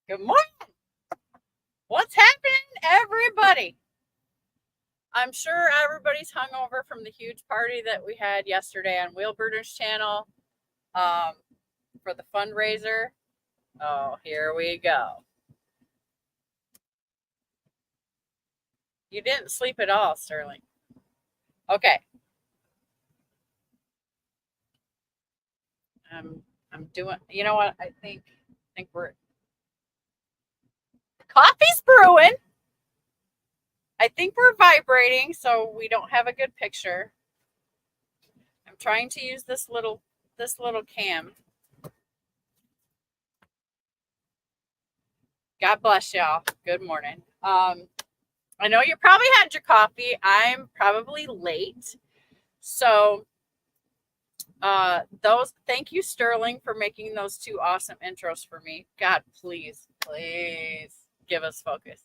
Good morning. What's happening, everybody? I'm sure everybody's hungover from the huge party that we had yesterday on Wheelbirder's channel for the fundraiser. Oh, here we go. You didn't sleep at all, Sterling. Okay. I'm doing. You know what? I think we're. Coffee's brewing. I think we're vibrating, so we don't have a good picture. I'm trying to use this little cam. God bless y'all. Good morning. I know you probably had your coffee. I'm probably late. So thank you, Sterling, for making those two awesome intros for me. God, please give us focus.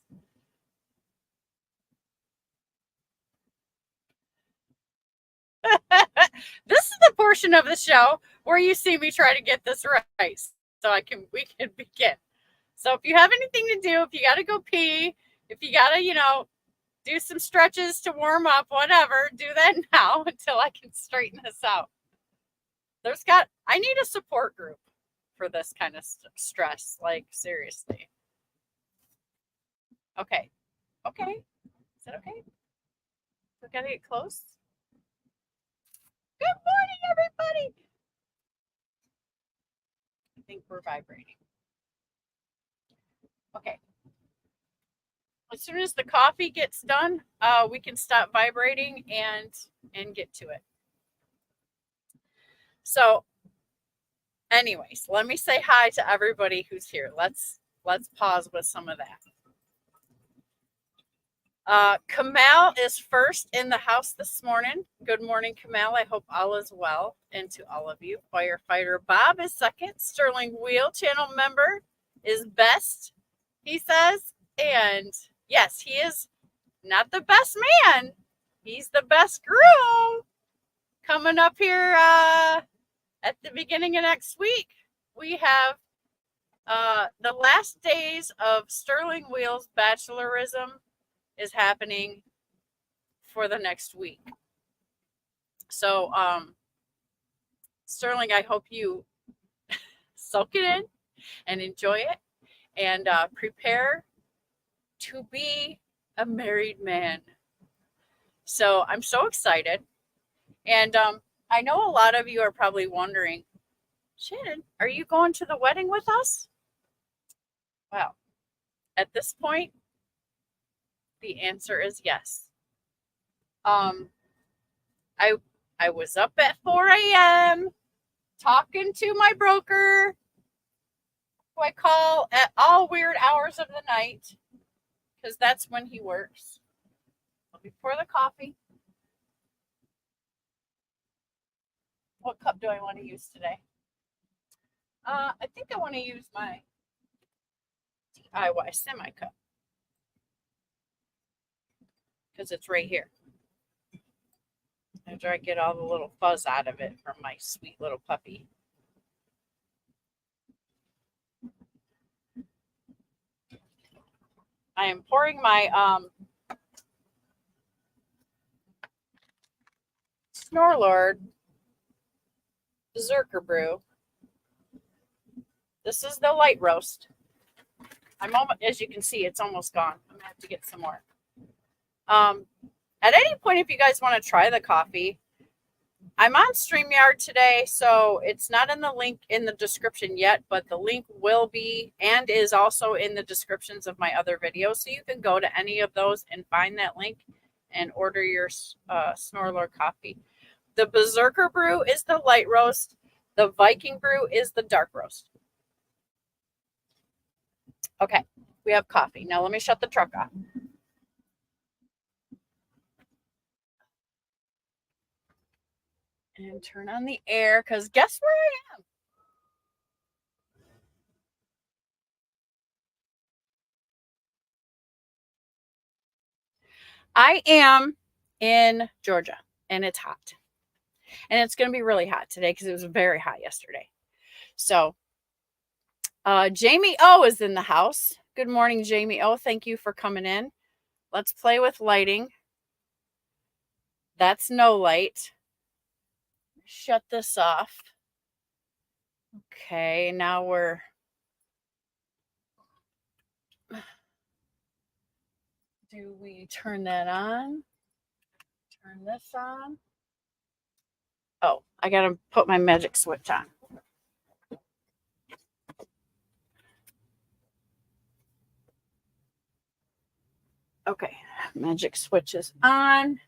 This is the portion of the show where you see me try to get this right so we can begin. So if you have anything to do, if you got to go pee, if you got to, do some stretches to warm up, whatever, do that now until I can straighten this out. I need a support group for this kind of stress, like seriously. Okay. Is that okay? We got to get close. Good morning, everybody. I think we're vibrating. Okay. As soon as the coffee gets done, we can stop vibrating and get to it. So, anyways, let me say hi to everybody who's here. Let's pause with some of that. Kamal is first in the house this morning. Good morning, Kamal. I hope all is well. And to all of you, Firefighter Bob is second. Sterling Wheel channel member is best, he says. And yes, he is not the best man. He's the best groom. Coming up here at the beginning of next week, we have the last days of Sterling Wheel's bachelorism is happening for the next week. So, Sterling, I hope you soak it in and enjoy it and prepare to be a married man. So I'm so excited. And I know a lot of you are probably wondering, Shannon, are you going to the wedding with us? Well, at this point, the answer is yes. I was up at 4 a.m. talking to my broker, who I call at all weird hours of the night, because that's when he works. Let me pour the coffee. What cup do I want to use today? I think I want to use my DIY semi-cup, because it's right here. After I get all the little fuzz out of it from my sweet little puppy. I am pouring my SNORELORD Zerker brew. This is the light roast. I'm almost, as you can see, it's almost gone. I'm gonna have to get some more. At any point, if you guys want to try the coffee, I'm on StreamYard today, so it's not in the link in the description yet, but the link will be and is also in the descriptions of my other videos. So you can go to any of those and find that link and order your SNORELORD coffee. The Berserker brew is the light roast. The Viking brew is the dark roast. Okay, we have coffee. Now let me shut the truck off. And turn on the air, because guess where I am? I am in Georgia, and it's hot. And it's going to be really hot today because it was very hot yesterday. So Jamie O is in the house. Good morning, Jamie O. Thank you for coming in. Let's play with lighting. That's no light. Shut this off. Okay, now we're... Do we turn that on? Turn this on. Oh, I got to put my magic switch on. Okay, magic switch is on.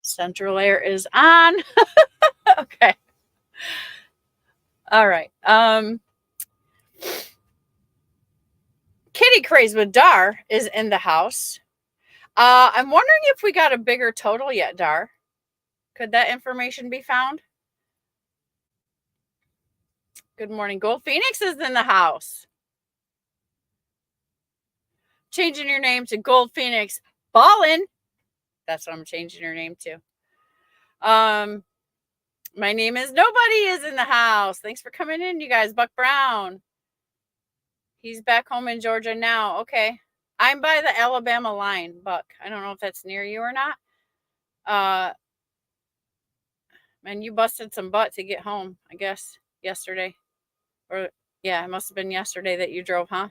Central air is on. Okay. All right. Kitty Craze with Dar is in the house. I'm wondering if we got a bigger total yet, Dar. Could that information be found? Good morning. Gold Phoenix is in the house. Changing your name to Gold Phoenix Ballin'. That's what I'm changing your name to. My name is Nobody is in the house. Thanks for coming in, you guys. Buck Brown. He's back home in Georgia now. Okay. I'm by the Alabama line, Buck. I don't know if that's near you or not. Man, you busted some butt to get home, I guess, yesterday. Or, yeah, it must have been yesterday that you drove, huh?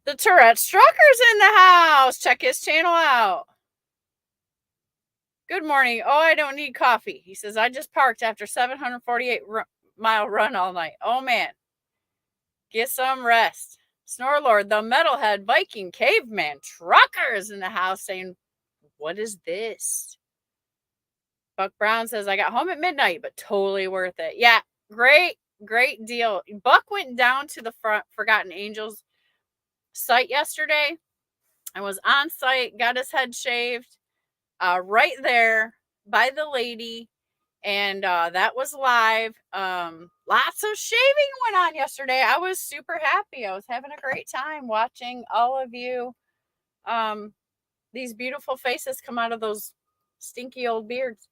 The Tourette Strucker's in the house. Check his channel out. Good morning. Oh, I don't need coffee. He says, I just parked after 748-mile run all night. Oh, man. Get some rest. Snorelord, the Metalhead Viking Caveman Trucker is in the house saying, what is this? Buck Brown says, I got home at midnight, but totally worth it. Yeah, great deal. Buck went down to the Forgotten Angels site yesterday. I was on site, got his head shaved right there by the lady, and that was live. Lots of shaving went on yesterday. I was super happy. I was having a great time watching all of you, these beautiful faces come out of those stinky old beards.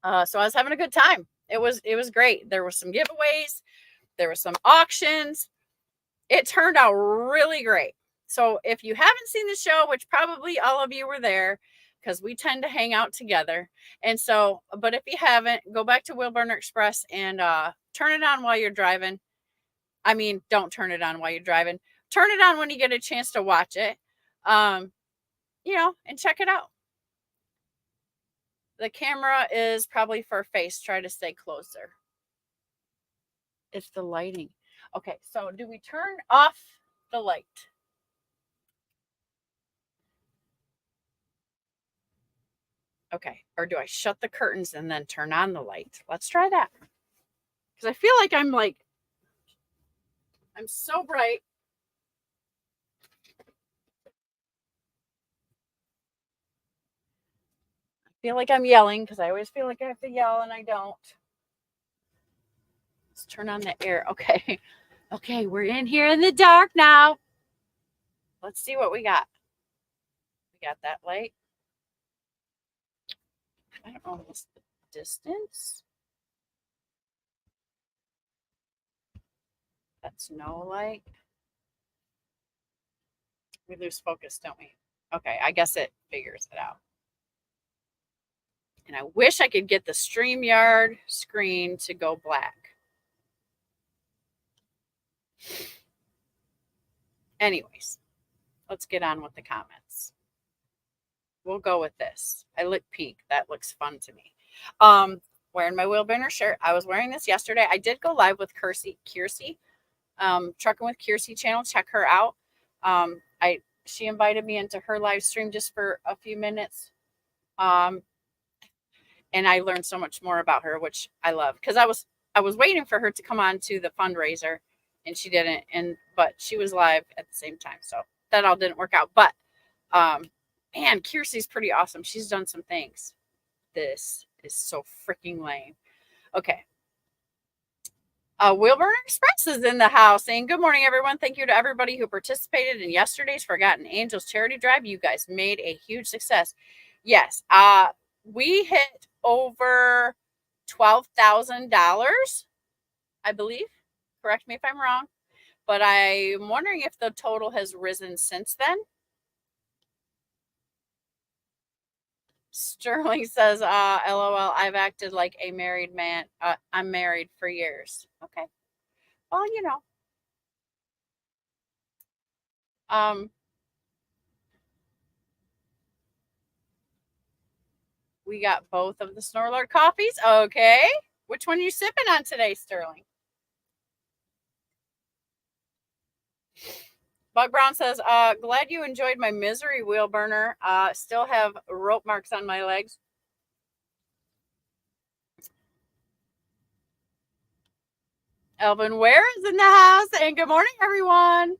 So I was having a good time. It was great. There were some giveaways. There were some auctions. It turned out really great. So if you haven't seen the show, which probably all of you were there, because we tend to hang out together. And so, but if you haven't, go back to Wheelburner Express and turn it on while you're driving. I mean, don't turn it on while you're driving. Turn it on when you get a chance to watch it, you know, and check it out. The camera is probably for face. Try to stay closer. It's the lighting. Okay, so do we turn off the light? Okay, or do I shut the curtains and then turn on the light? Let's try that. Because I feel like I'm so bright. I feel like I'm yelling because I always feel like I have to yell and I don't. Let's turn on the air. Okay. Okay, we're in here in the dark now. Let's see what we got. We got that light. I don't know what's the distance. That's no light. We lose focus, don't we? Okay, I guess it figures it out. And I wish I could get the StreamYard screen to go black. Anyways, let's get on with the comments. We'll go with this. I look pink. That looks fun to me. wearing my Wheelburner shirt. I was wearing this yesterday. I did go live with Kiersey, Trucking with Kiersey channel. Check her out. She invited me into her live stream just for a few minutes. And I learned so much more about her, which I love, because I was waiting for her to come on to the fundraiser, and she didn't. But she was live at the same time, so that all didn't work out. But man, Kiersey's pretty awesome. She's done some things. This is so freaking lame. Okay. Wheelburner Express is in the house saying, good morning, everyone. Thank you to everybody who participated in yesterday's Forgotten Angels charity drive. You guys made a huge success. Yes. We hit over $12,000, I believe. Correct me if I'm wrong. But I'm wondering if the total has risen since then. Sterling says, LOL, I've acted like a married man. I'm married for years. Okay. Well, you know. We got both of the SNORELORD coffees. Okay. Which one are you sipping on today, Sterling? Bug Brown says, glad you enjoyed my misery Wheelburner. Still have rope marks on my legs. Elvin Ware is in the house, and good morning, everyone.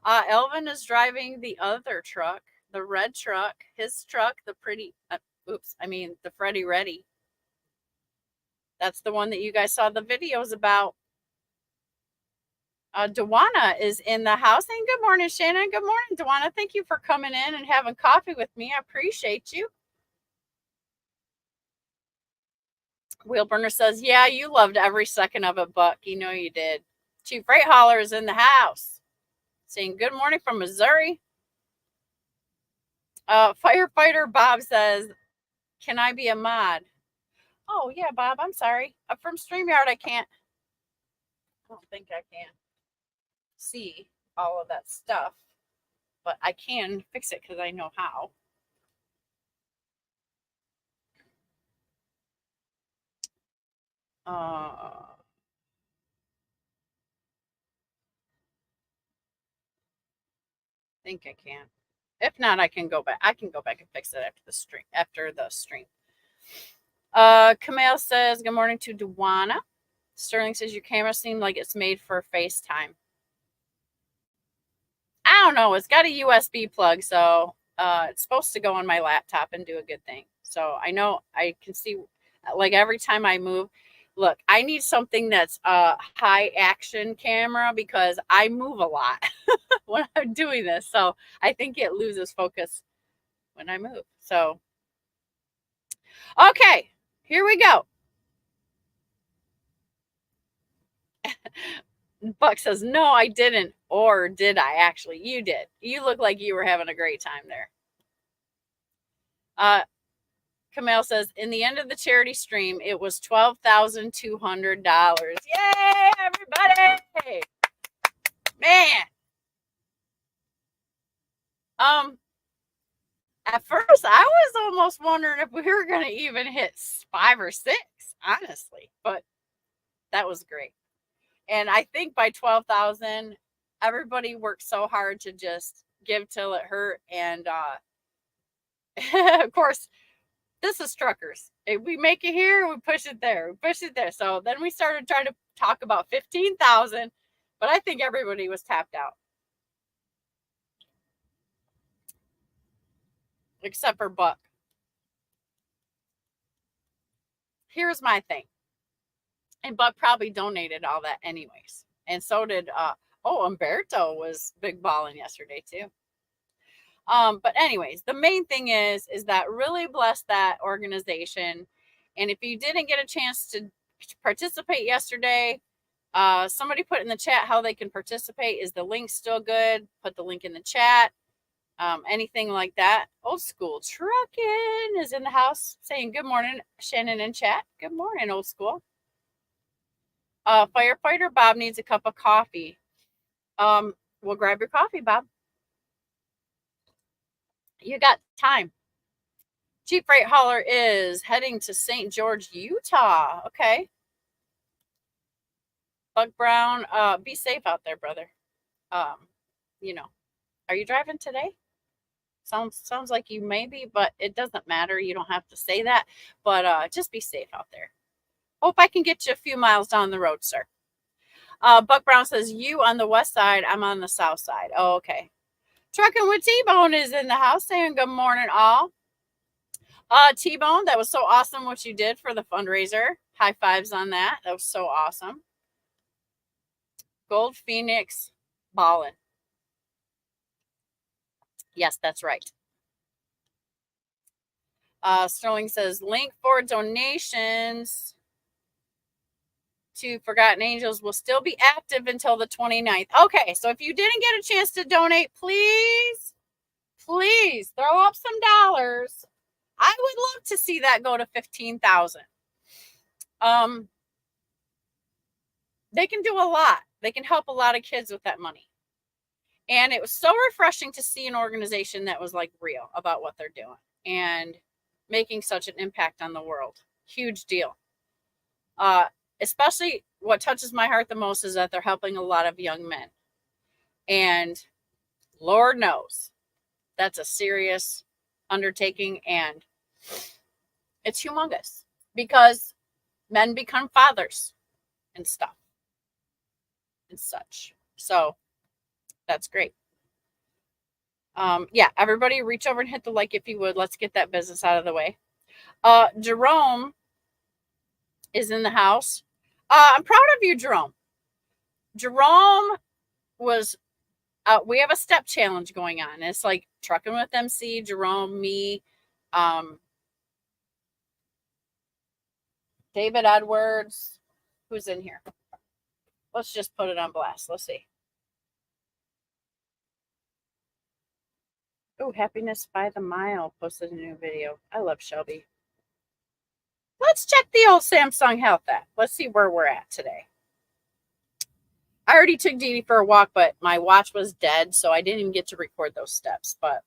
Elvin is driving the other truck, the red truck, his truck, the pretty, the Freddy Ready. That's the one that you guys saw the videos about. Dewana is in the house, and good morning, Shannon. Good morning, Dewana. Thank you for coming in and having coffee with me. I appreciate you. Wheelburner says, yeah, you loved every second of it, Buck. You know you did. Chief Freight Hauler is in the house, saying good morning from Missouri. Firefighter Bob says, can I be a mod? Oh, yeah, Bob, I'm sorry. From StreamYard, I don't think I can see all of that stuff, but I can fix it because I know how. I think I can. If not, I can go back. I can go back and fix it after the stream. Kamal says, good morning to Dewana. Sterling says, your camera seemed like it's made for FaceTime. I don't know. It's got a USB plug, so it's supposed to go on my laptop and do a good thing. So I know I can see, like every time I move, look, I need something that's a high action camera because I move a lot when I'm doing this. So I think it loses focus when I move. So, okay, here we go. Buck says, no, I didn't. Or did I actually? You did. You look like you were having a great time there. Kamal says, in the end of the charity stream, it was $12,200. Yay, everybody! Man. At first, I was almost wondering if we were going to even hit 5 or 6, honestly. But that was great. And I think by 12,000, everybody worked so hard to just give till it hurt. And of course, this is truckers. If we make it here, we push it there. We push it there. So then we started trying to talk about 15,000, but I think everybody was tapped out. Except for Buck. Here's my thing. And Buck probably donated all that anyways. And so did, Umberto was big balling yesterday too. But anyways, the main thing is that really bless that organization. And if you didn't get a chance to participate yesterday, somebody put in the chat how they can participate. Is the link still good? Put the link in the chat. Anything like that. Old School Trucking is in the house saying good morning, Shannon in chat. Good morning, Old School. Firefighter Bob needs a cup of coffee. We'll grab your coffee, Bob. You got time. Cheap Freight Hauler is heading to St. George, Utah. Okay. Bug Brown, be safe out there, brother. You know, are you driving today? Sounds like you may be, but it doesn't matter. You don't have to say that. But just be safe out there. Hope I can get you a few miles down the road, sir. Buck Brown says, you on the west side, I'm on the south side. Oh, okay. Trucking with T-Bone is in the house saying good morning, all. T-Bone, that was so awesome what you did for the fundraiser. High fives on that. That was so awesome. Gold Phoenix ballin'. Yes, that's right. Sterling says, link for donations to Forgotten Angels will still be active until the 29th. Okay, so if you didn't get a chance to donate, please throw up some dollars. I would love to see that go to 15,000. They can do a lot. They can help a lot of kids with that money. And it was so refreshing to see an organization that was like real about what they're doing and making such an impact on the world. Huge deal. Especially what touches my heart the most is that they're helping a lot of young men. And Lord knows that's a serious undertaking, and it's humongous because men become fathers and stuff and such. So that's great. Yeah, everybody reach over and hit the like if you would. Let's get that business out of the way. Jerome is in the house. I'm proud of you, Jerome. Jerome was, we have a step challenge going on. It's like Trucking with MC, Jerome, me, David Edwards. Who's in here? Let's just put it on blast. Let's see. Oh, Happiness by the Mile posted a new video. I love Shelby. Let's check the old Samsung Health app. Let's see where we're at today. I already took Dee Dee for a walk, but my watch was dead, so I didn't even get to record those steps. But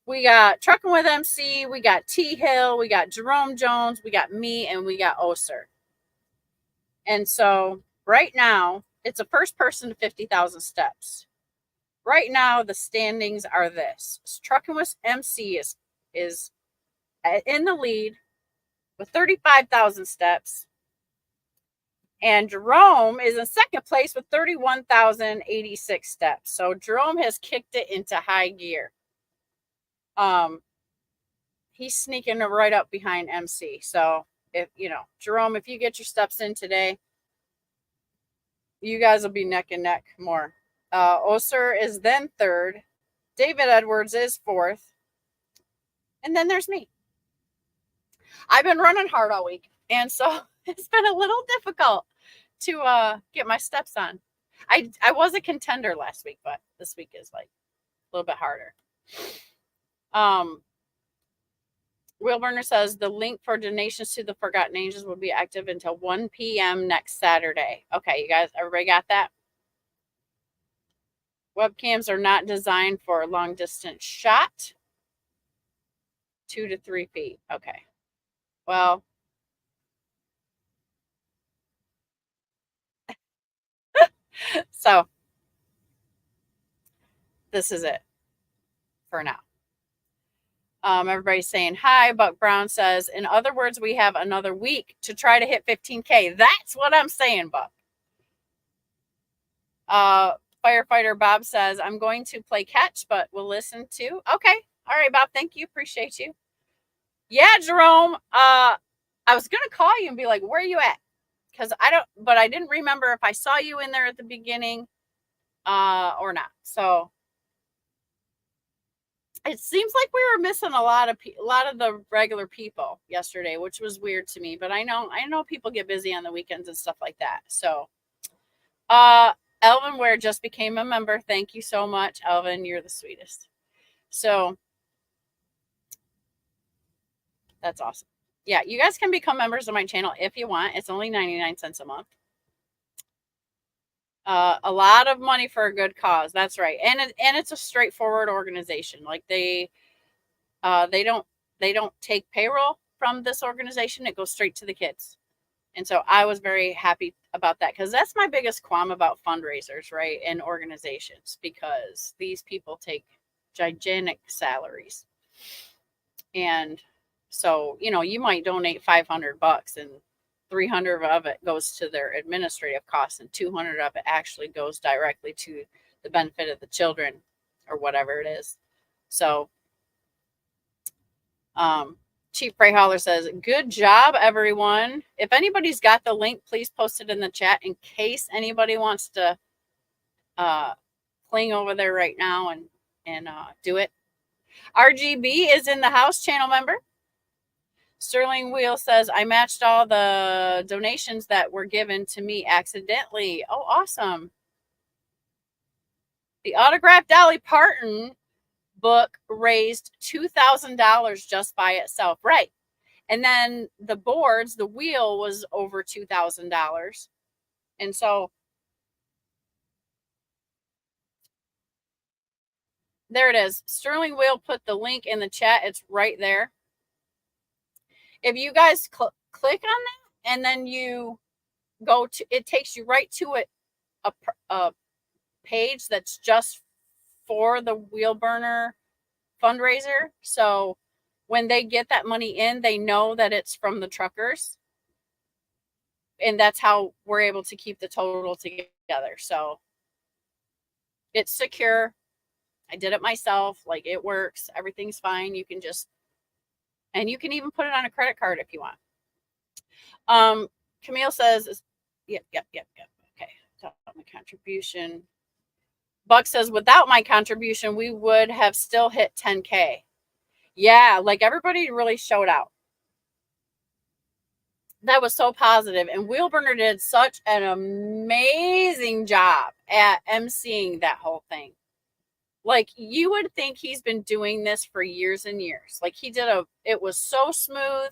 we got Trucking with MC, we got T Hill, we got Jerome Jones, we got me, and we got Oser. And so right now, it's a first person to 50,000 steps. Right now, the standings are this. Trucking with MC is in the lead with 35,000 steps. And Jerome is in second place with 31,086 steps. So Jerome has kicked it into high gear. He's sneaking right up behind MC. So if Jerome, if you get your steps in today, you guys will be neck and neck more. Oser is then third. David Edwards is fourth. And then there's me. I've been running hard all week. And so it's been a little difficult to get my steps on. I was a contender last week, but this week is like a little bit harder. Will Burner says the link for donations to the Forgotten Angels will be active until 1 p.m. next Saturday. Okay, you guys, everybody got that? Webcams are not designed for a long distance shot. 2 to 3 feet. Okay. Well, so this is it for now. Everybody's saying hi. Buck Brown says, in other words, we have another week to try to hit 15K. That's what I'm saying, Buck. Firefighter Bob says, I'm going to play catch, but we'll listen to. Okay. All right, Bob. Thank you. Appreciate you. Yeah, Jerome. I was going to call you and be like, where are you at? Because I didn't remember if I saw you in there at the beginning or not. So it seems like we were missing a lot of the regular people yesterday, which was weird to me. But I know people get busy on the weekends and stuff like that. So, Elvin Ware just became a member. Thank you so much, Elvin. You're the sweetest. So that's awesome. Yeah, you guys can become members of my channel if you want. It's only 99 cents a month. A lot of money for a good cause. That's right. And it's a straightforward organization. Like they don't they don't take payroll from this organization. It goes straight to the kids. And so I was very happy about that, because that's my biggest qualm about fundraisers, right? And organizations, because these people take gigantic salaries. And so, you might donate $500 and 300 of it goes to their administrative costs and 200 of it actually goes directly to the benefit of the children or whatever it is. So, Chief Ray Holler says, good job, everyone. If anybody's got the link, please post it in the chat in case anybody wants to cling over there right now and do it. RGB is in the house, channel member. Sterling Wheel says, I matched all the donations that were given to me accidentally. Oh, awesome. The autographed Dolly Parton book raised $2,000 just by itself. Right. And then the boards, the wheel was over $2,000. And so there it is. Sterling Wheel put the link in the chat. It's right there. If you guys click on that and then you go to, it takes you right to a page that's just for the wheel burner fundraiser. So when they get that money in, they know that it's from the truckers. And that's how we're able to keep the total together. So it's secure. I did it myself. Like, it works. Everything's fine. You can just, and you can even put it on a credit card if you want. Camille says, yep. Okay. Without my contribution. Buck says, without my contribution, we would have still hit 10K. Yeah, like, everybody really showed out. That was so positive. And Wheelburner did such an amazing job at emceeing that whole thing. Like, you would think he's been doing this for years and years. Like, it was so smooth.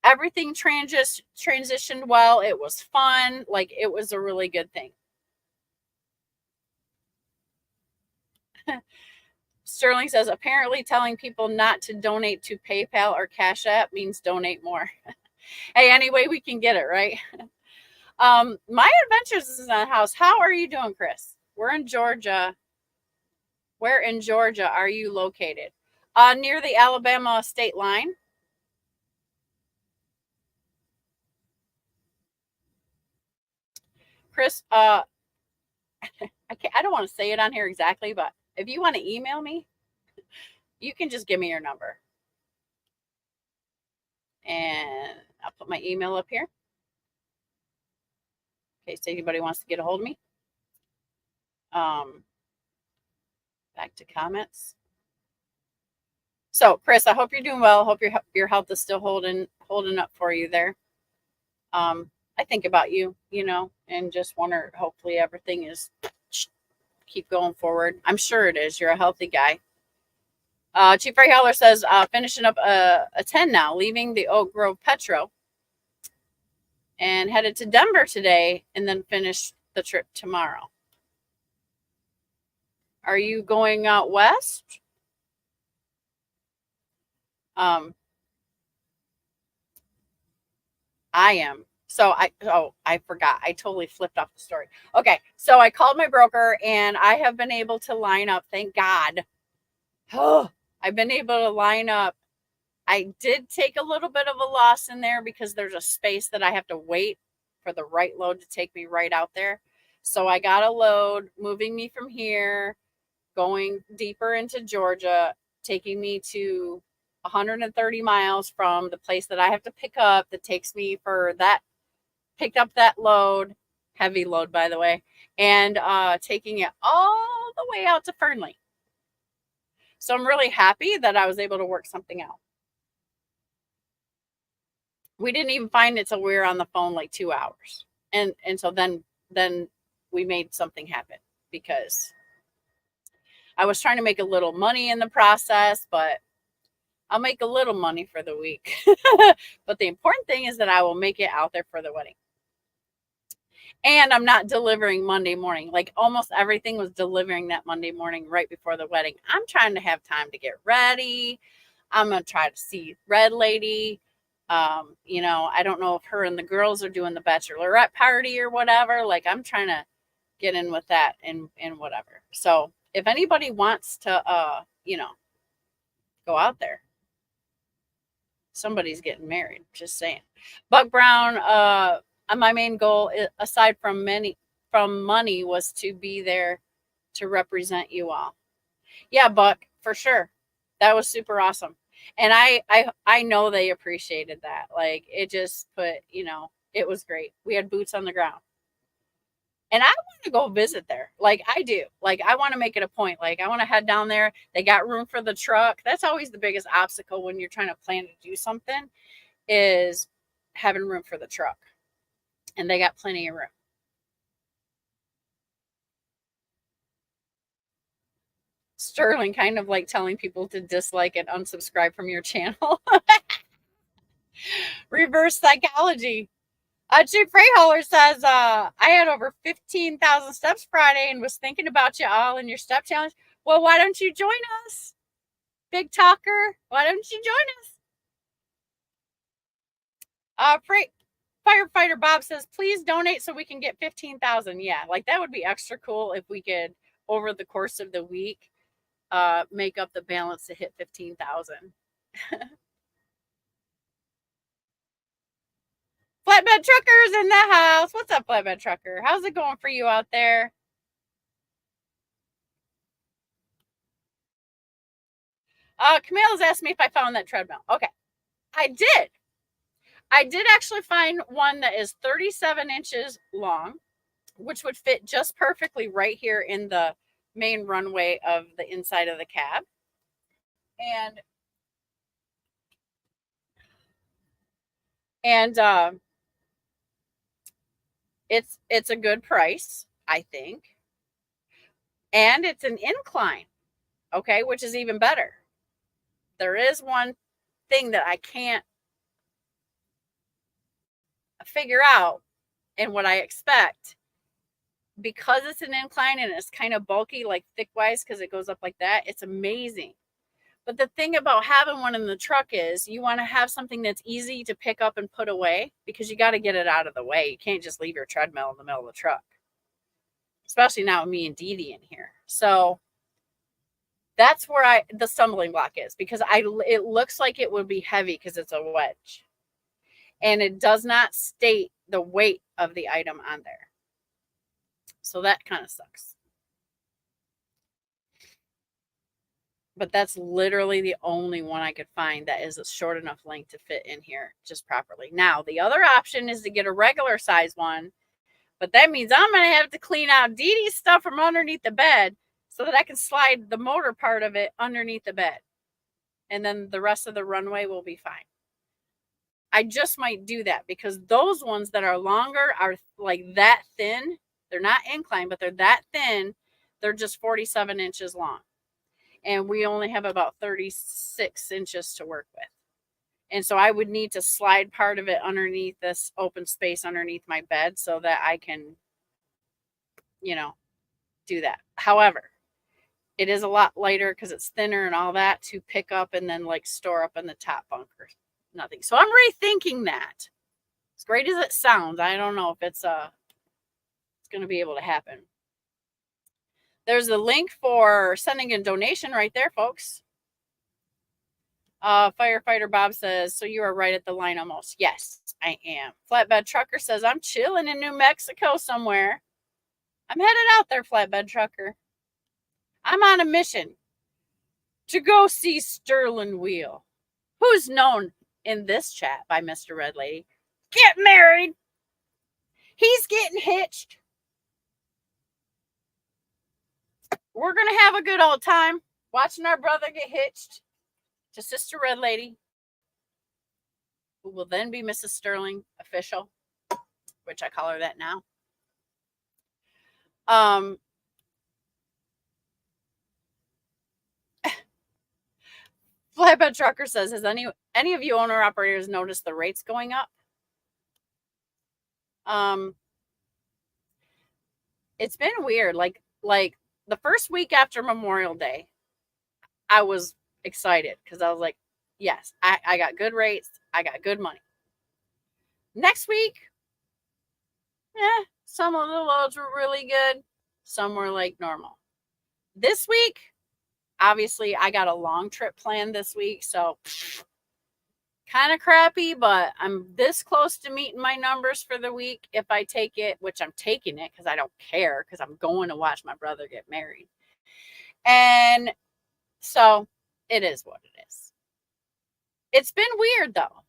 Everything transitioned well. It was fun. Like, it was a really good thing. Sterling says, apparently telling people not to donate to PayPal or Cash App means donate more. Hey, any way we can get it, right? My Adventures is in the house. How are you doing, Chris? We're in Georgia. Where in Georgia are you located? Near the Alabama state line. Chris, I don't want to say it on here exactly, but if you want to email me, you can just give me your number. And I'll put my email up here in case anybody wants to get a hold of me. Back to comments. So, Chris, I hope you're doing well. Hope your health is still holding up for you there. I think about you, and just wonder, hopefully everything is keep going forward. I'm sure it is. You're a healthy guy. Chief Ray Heller says, finishing up a 10 now, leaving the Oak Grove Petro and headed to Denver today and then finish the trip tomorrow. Are you going out west? I am. So I forgot. I totally flipped off the story. Okay. So I called my broker and I have been able to line up. Thank God. Oh, I've been able to line up. I did take a little bit of a loss in there because there's a space that I have to wait for the right load to take me right out there. So I got a load moving me from here, going deeper into Georgia, taking me to 130 miles from the place that I have to pick up, that takes me for that, picked up that load, heavy load, by the way, and taking it all the way out to Fernley. So I'm really happy that I was able to work something out. We didn't even find it till we were on the phone like 2 hours. And so then we made something happen, because I was trying to make a little money in the process, but I'll make a little money for the week. But the important thing is that I will make it out there for the wedding. And I'm not delivering Monday morning. Like, almost everything was delivering that Monday morning right before the wedding. I'm trying to have time to get ready. I'm going to try to see Red Lady. You know, I don't know if her and the girls are doing the bachelorette party or whatever. Like, I'm trying to get in with that and whatever. So if anybody wants to, you know, go out there, somebody's getting married. Just saying. Buck Brown, my main goal, aside from money, was to be there to represent you all. Yeah, Buck, for sure. That was super awesome. And I know they appreciated that. Like, it just put, you know, it was great. We had boots on the ground. And I want to go visit there. Like, I do. Like, I want to make it a point. Like, I want to head down there. They got room for the truck. That's always the biggest obstacle when you're trying to plan to do something, is having room for the truck. And they got plenty of room. Sterling, kind of like telling people to dislike and unsubscribe from your channel. Reverse psychology. Chief Freyholer says, I had over 15,000 steps Friday and was thinking about you all in your step challenge. Well, why don't you join us? Big talker. Why don't you join us? Firefighter Bob says, please donate so we can get 15,000. Yeah, like that would be extra cool if we could, over the course of the week, make up the balance to hit 15,000. Flatbed Truckers in the house. What's up, Flatbed Trucker? How's it going for you out there? Camille's asked me if I found that treadmill. Okay, I did. I did actually find one that is 37 inches long, which would fit just perfectly right here in the main runway of the inside of the cab. And it's a good price, I think. And it's an incline, okay, which is even better. There is one thing that I can't figure out and what I expect, because it's an incline and it's kind of bulky, like thick-wise, because it goes up like that. It's amazing. But the thing about having one in the truck is you want to have something that's easy to pick up and put away, because you got to get it out of the way. You can't just leave your treadmill in the middle of the truck, especially now with me and Dee Dee in here. So that's where the stumbling block is, because it looks like it would be heavy because it's a wedge, and it does not state the weight of the item on there. So that kind of sucks. But that's literally the only one I could find that is a short enough length to fit in here just properly. Now, the other option is to get a regular size one, but that means I'm going to have to clean out Dee Dee's stuff from underneath the bed so that I can slide the motor part of it underneath the bed. And then the rest of the runway will be fine. I just might do that, because those ones that are longer are like that thin. They're not inclined, but they're that thin. They're just 47 inches long. And we only have about 36 inches to work with. And so I would need to slide part of it underneath this open space underneath my bed so that I can, you know, do that. However, it is a lot lighter because it's thinner and all that to pick up and then like store up in the top bunker. Nothing. So I'm rethinking that. As great as it sounds, I don't know if it's going to be able to happen. There's a link for sending a donation right there, folks. Firefighter Bob says, so you are right at the line almost. Yes, I am. Flatbed Trucker says, I'm chilling in New Mexico somewhere. I'm headed out there, Flatbed Trucker. I'm on a mission to go see Sterling Wheel, who's known in this chat by Mr. Red Lady. Get married. He's getting hitched. We're going to have a good old time watching our brother get hitched to Sister Red Lady, who will then be Mrs. Sterling official, which I call her that now. Flatbed Trucker says, has any of you owner operators noticed the rates going up? It's been weird. Like the first week after Memorial Day, I was excited because I was like, Yes, I got good rates. I got good money. Next week, some of the loads were really good. Some were like normal. This week, obviously, I got a long trip planned this week. So kind of crappy, but I'm this close to meeting my numbers for the week if I take it, which I'm taking it because I don't care because I'm going to watch my brother get married. And so it is what it is. It's been weird though.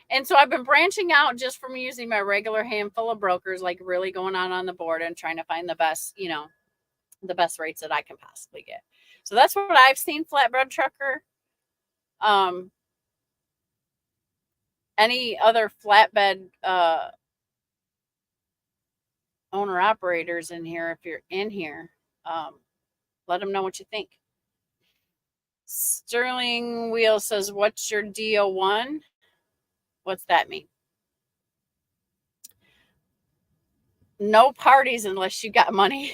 And so I've been branching out just from using my regular handful of brokers, like really going on the board and trying to find the best, the best rates that I can possibly get. So that's what I've seen, Flatbread Trucker. Any other flatbed owner operators in here, if you're in here, let them know what you think. Sterling Wheel says, what's your DO1? What's that mean? No parties unless you got money.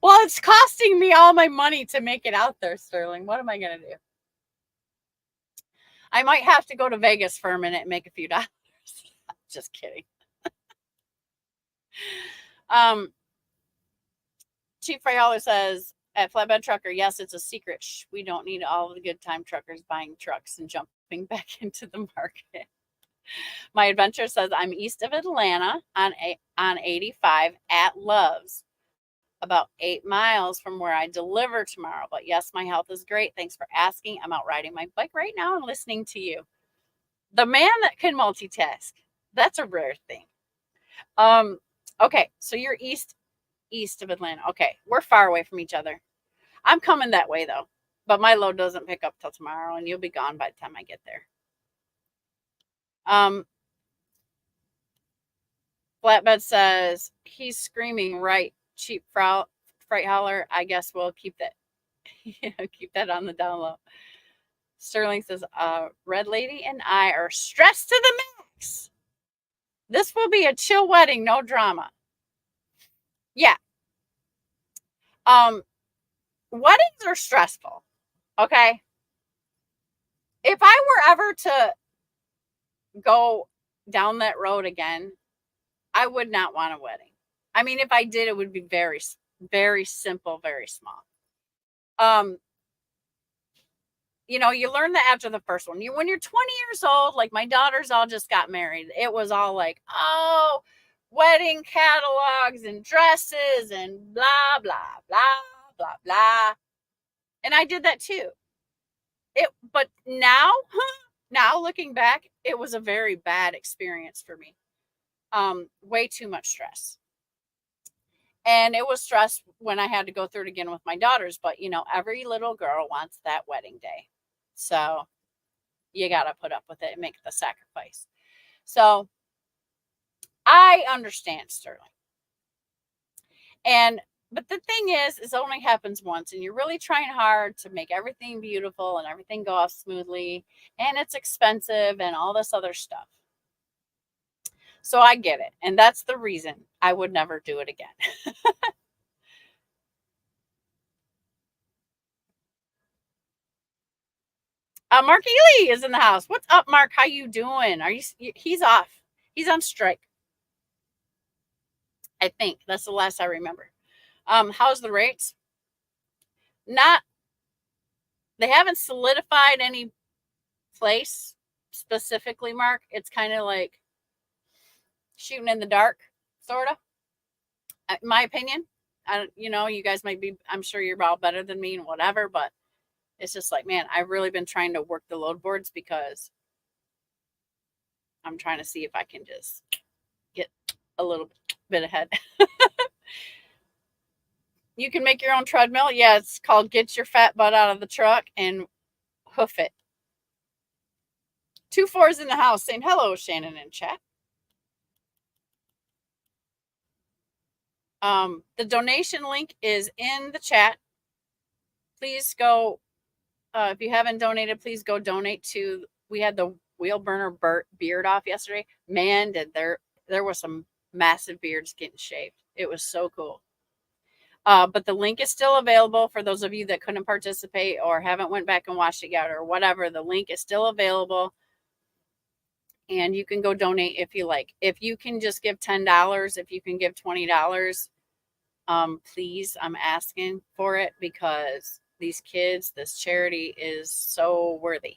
Well, it's costing me all my money to make it out there, Sterling. What am I going to do? I might have to go to Vegas for a minute and make a few dollars. Just kidding. Chief Freyhaler says, at Flatbed Trucker, yes, it's a secret. Shh, we don't need all the good time truckers buying trucks and jumping back into the market. My adventure says, I'm east of Atlanta on 85 at Love's, about 8 miles from where I deliver tomorrow. But yes, my health is great. Thanks for asking. I'm out riding my bike right now and listening to you. The man that can multitask. That's a rare thing. Okay, so you're east of Atlanta. Okay, we're far away from each other. I'm coming that way though, but my load doesn't pick up till tomorrow, and you'll be gone by the time I get there. Flatbed says he's screaming, right? Cheap freight hauler. I guess we'll keep that. Keep that on the down low. Sterling says, Red Lady and I are stressed to the max. This will be a chill wedding, no drama. Yeah. Weddings are stressful. Okay. If I were ever to go down that road again, I would not want a wedding. I mean, if I did, it would be very, very simple, very small. You learn that after the first one. When you're 20 years old, like my daughters all just got married, it was all like, oh, wedding catalogs and dresses and blah, blah, blah, blah, blah. And I did that too. But now looking back, it was a very bad experience for me. Way too much stress. And it was stress when I had to go through it again with my daughters. But, every little girl wants that wedding day. So you got to put up with it and make the sacrifice. So I understand, Sterling. But the thing is, it only happens once, and you're really trying hard to make everything beautiful and everything go off smoothly, and it's expensive and all this other stuff. So I get it. And that's the reason I would never do it again. Mark Ely is in the house. What's up, Mark? How you doing? He's off. He's on strike. I think that's the last I remember. How's the rates? They haven't solidified any place specifically, Mark. It's kind of like shooting in the dark, sort of. In my opinion, you guys might be, I'm sure you're all better than me and whatever, but it's just like, man, I've really been trying to work the load boards because I'm trying to see if I can just get a little bit ahead. You can make your own treadmill. Yeah, it's called Get Your Fat Butt Out of the Truck and Hoof It. 24's in the house saying hello, Shannon in chat. The donation link is in the chat. Please go. If you haven't donated, please go donate to. We had the wheel burner beard off yesterday. Man, there were some massive beards getting shaved. It was so cool. But the link is still available for those of you that couldn't participate or haven't went back and watched it yet or whatever. The link is still available. And you can go donate if you like. If you can just give $10, if you can give $20, please, I'm asking for it because these kids, this charity is so worthy.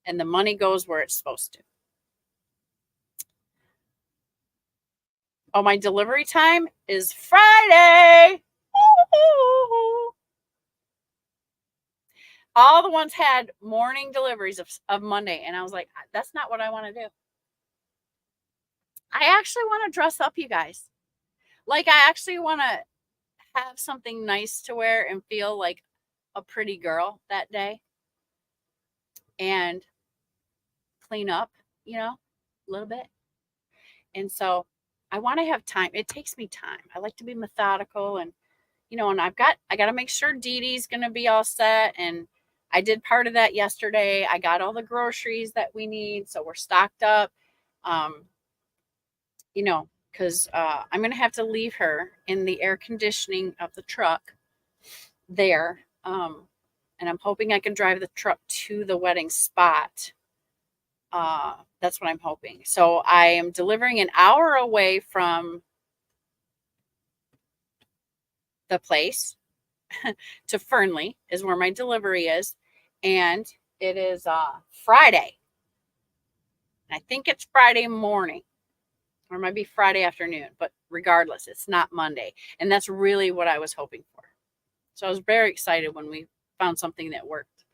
And the money goes where it's supposed to. Oh, my delivery time is Friday. Ooh. All the ones had morning deliveries of Monday. And I was like, that's not what I want to do. I actually want to dress up, you guys. Like, I actually want to have something nice to wear and feel like a pretty girl that day. And clean up, a little bit. And so I want to have time. It takes me time. I like to be methodical and, and I got to make sure Dee Dee's going to be all set. And I did part of that yesterday. I got all the groceries that we need. So we're stocked up, because I'm going to have to leave her in the air conditioning of the truck there. And I'm hoping I can drive the truck to the wedding spot. That's what I'm hoping. So I am delivering an hour away from the place to Fernley is where my delivery is. And it is Friday. I think it's Friday morning or it might be Friday afternoon, but regardless, it's not Monday. And that's really what I was hoping for. So I was very excited when we found something that worked.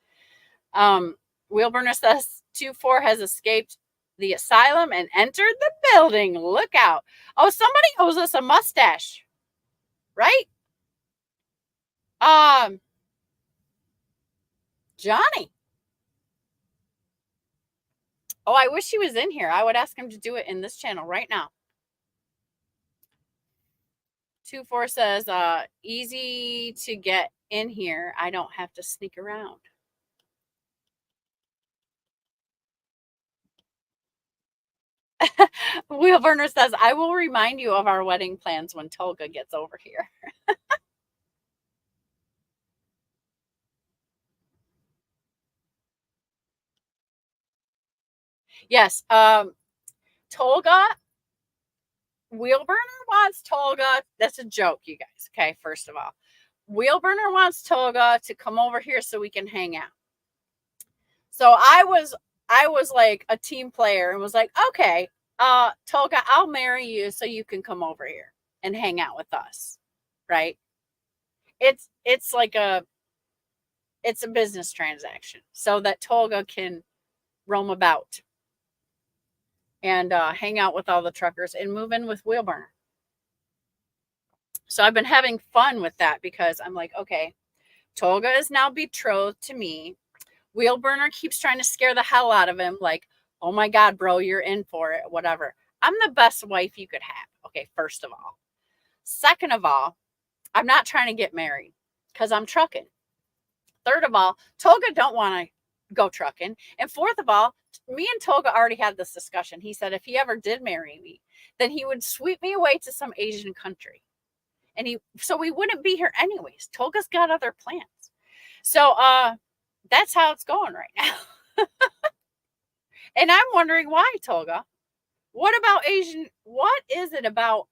Wheelburner says 2-4 has escaped the asylum and entered the building. Look out. Oh, somebody owes us a mustache, right? Johnny. Oh, I wish he was in here. I would ask him to do it in this channel right now. 2-4 says, easy to get in here. I don't have to sneak around. Wheelburner says, I will remind you of our wedding plans when Tolga gets over here. Yes. Tolga, Wheelburner wants Tolga. That's a joke, you guys. Okay, first of all. Wheelburner wants Tolga to come over here so we can hang out. So I was like a team player and was like, okay, Tolga, I'll marry you so you can come over here and hang out with us. Right? It's a business transaction so that Tolga can roam about and hang out with all the truckers and move in with Wheelburner. So I've been having fun with that because I'm like, okay, Tolga is now betrothed to me. Wheelburner keeps trying to scare the hell out of him. Like, oh my God, bro, you're in for it, whatever. I'm the best wife you could have. Okay, first of all. Second of all, I'm not trying to get married because I'm trucking. Third of all, Tolga don't want to go trucking. And fourth of all, me and Tolga already had this discussion. He said if he ever did marry me, then he would sweep me away to some Asian country. And so we wouldn't be here anyways. Tolga's got other plans. So that's how it's going right now. And I'm wondering why, Tolga. What about Asian? What is it about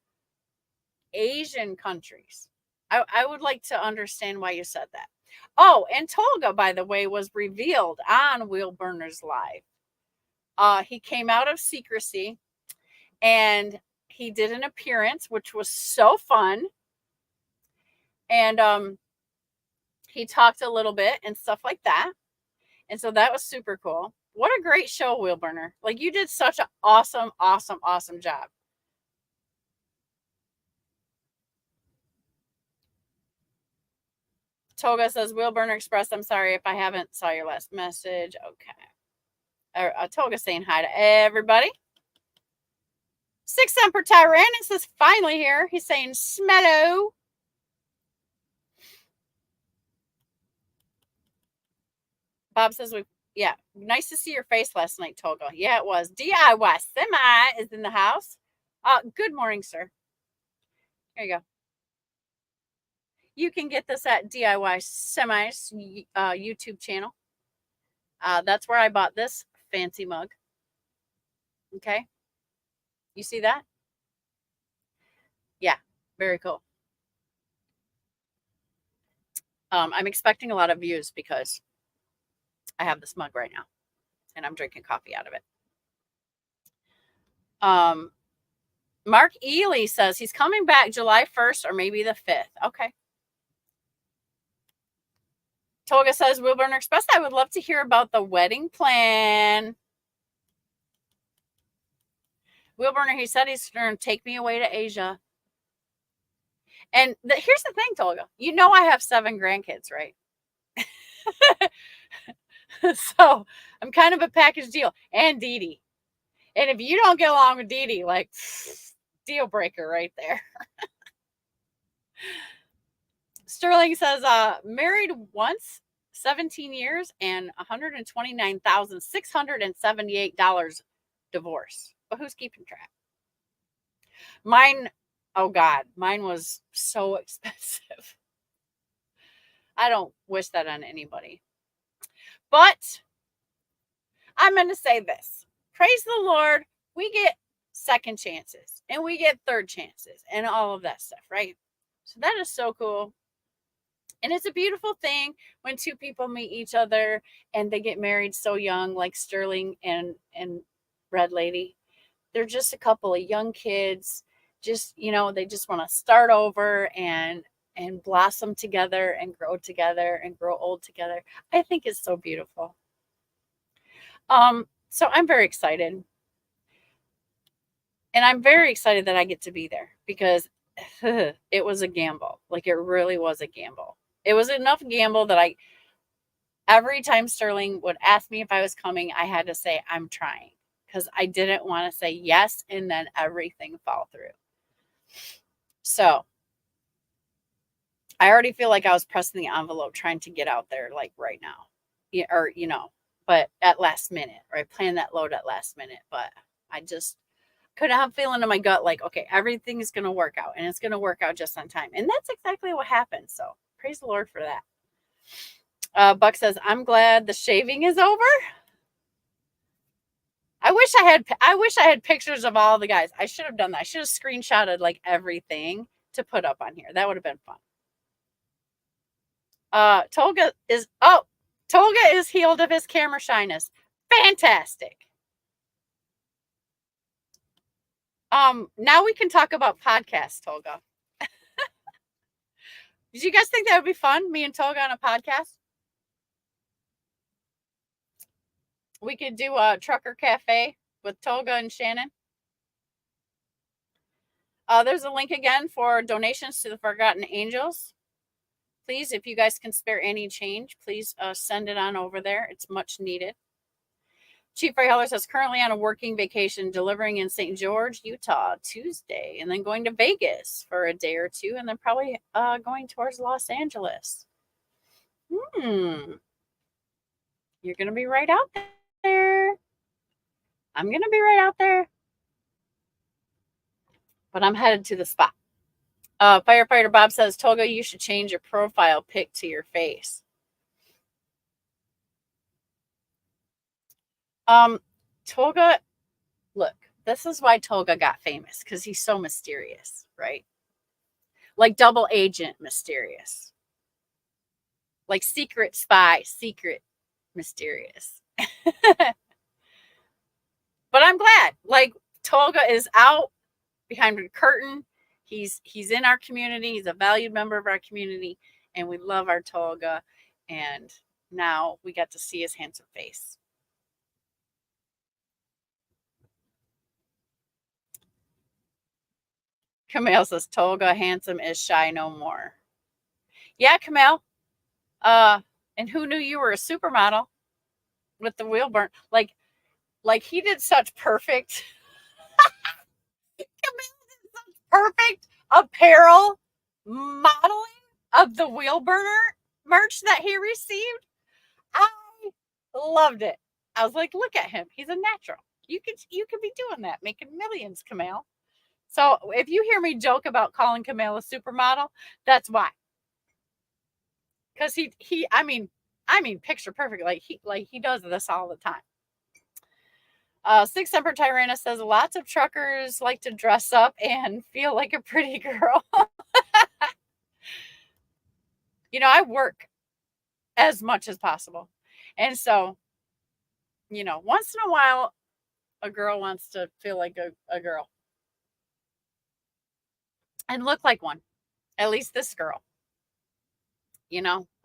Asian countries? I would like to understand why you said that. Oh, and Tolga, by the way, was revealed on Wheelburner's Live. He came out of secrecy and he did an appearance, which was so fun. And he talked a little bit and stuff like that. And so that was super cool. What a great show, Wheelburner. Like, you did such an awesome, awesome, awesome job. Toga says, Wheelburner Express, I'm sorry if I haven't saw your last message. Okay. Toga saying hi to everybody. Six Emperor Tyrannus is finally here. He's saying, Smello. Bob says, yeah, nice to see your face last night, Toga. Yeah, it was. DIY Semi is in the house. Good morning, sir. Here you go. You can get this at DIY Semis YouTube channel. That's where I bought this fancy mug. Okay. You see that? Yeah, very cool. I'm expecting a lot of views because I have this mug right now and I'm drinking coffee out of it. Mark Ely says he's coming back July 1st or maybe the 5th. Okay. Tolga says, Wheelburner Express, I would love to hear about the wedding plan. Wheelburner, he said he's going to take me away to Asia. And here's the thing, Tolga. You know I have 7 grandkids, right? So I'm kind of a package deal. And Dee Dee. And if you don't get along with Dee Dee, like, deal breaker right there. Sterling says, married once, 17 years, and $129,678 divorce. But who's keeping track? Mine, oh God, mine was so expensive. I don't wish that on anybody. But I'm going to say this. Praise the Lord, we get second chances and we get third chances and all of that stuff, right? So that is so cool. And it's a beautiful thing when 2 people meet each other and they get married so young, like Sterling and Red Lady. They're just a couple of young kids. Just, you know, they just want to start over and blossom together and grow old together. I think it's so beautiful. So I'm very excited. And I'm very excited that I get to be there because it was a gamble. Like, it really was a gamble. It was enough gamble that every time Sterling would ask me if I was coming, I had to say, I'm trying, because I didn't want to say yes and then everything fall through. So I already feel like I was pressing the envelope trying to get out there like right now, or, you know, but at last minute, right? Plan that load at last minute. But I just couldn't have a feeling in my gut like, okay, everything is going to work out and it's going to work out just on time. And that's exactly what happened. So praise the Lord for that. Buck says, I'm glad the shaving is over. I wish I had pictures of all the guys. I should have done that. I should have screenshotted like everything to put up on here. That would have been fun. Tolga is healed of his camera shyness. Fantastic. Now we can talk about podcasts, Tolga. Did you guys think that would be fun? Me and Tolga on a podcast? We could do a trucker cafe with Tolga and Shannon. There's a link again for donations to the Forgotten Angels. Please, if you guys can spare any change, please send it on over there. It's much needed. Chief Ray Heller says, currently on a working vacation, delivering in St. George, Utah, Tuesday, and then going to Vegas for a day or 2, and then probably going towards Los Angeles. You're going to be right out there. I'm going to be right out there. But I'm headed to the spot. Firefighter Bob says, Tolga, you should change your profile pic to your face. Tolga, look, this is why Tolga got famous, because he's so mysterious, right? Like double agent mysterious. Like secret spy, secret mysterious. But I'm glad. Like, Tolga is out behind the curtain. He's in our community. He's a valued member of our community, and we love our Tolga. And now we got to see his handsome face. Camille says, Tolga handsome is shy no more. Yeah, Camille. And who knew you were a supermodel with the wheel burn? Like he did such perfect perfect apparel modeling of the wheel burner merch that he received. I loved it. I was like, look at him. He's a natural. You could be doing that, making millions, Camille. So if you hear me joke about calling Camille a supermodel, that's why. because I mean picture perfect. Like he does this all the time. Six Semper Tyranna says lots of truckers like to dress up and feel like a pretty girl. I work as much as possible. And so, once in a while, a girl wants to feel like a girl and look like one. At least this girl.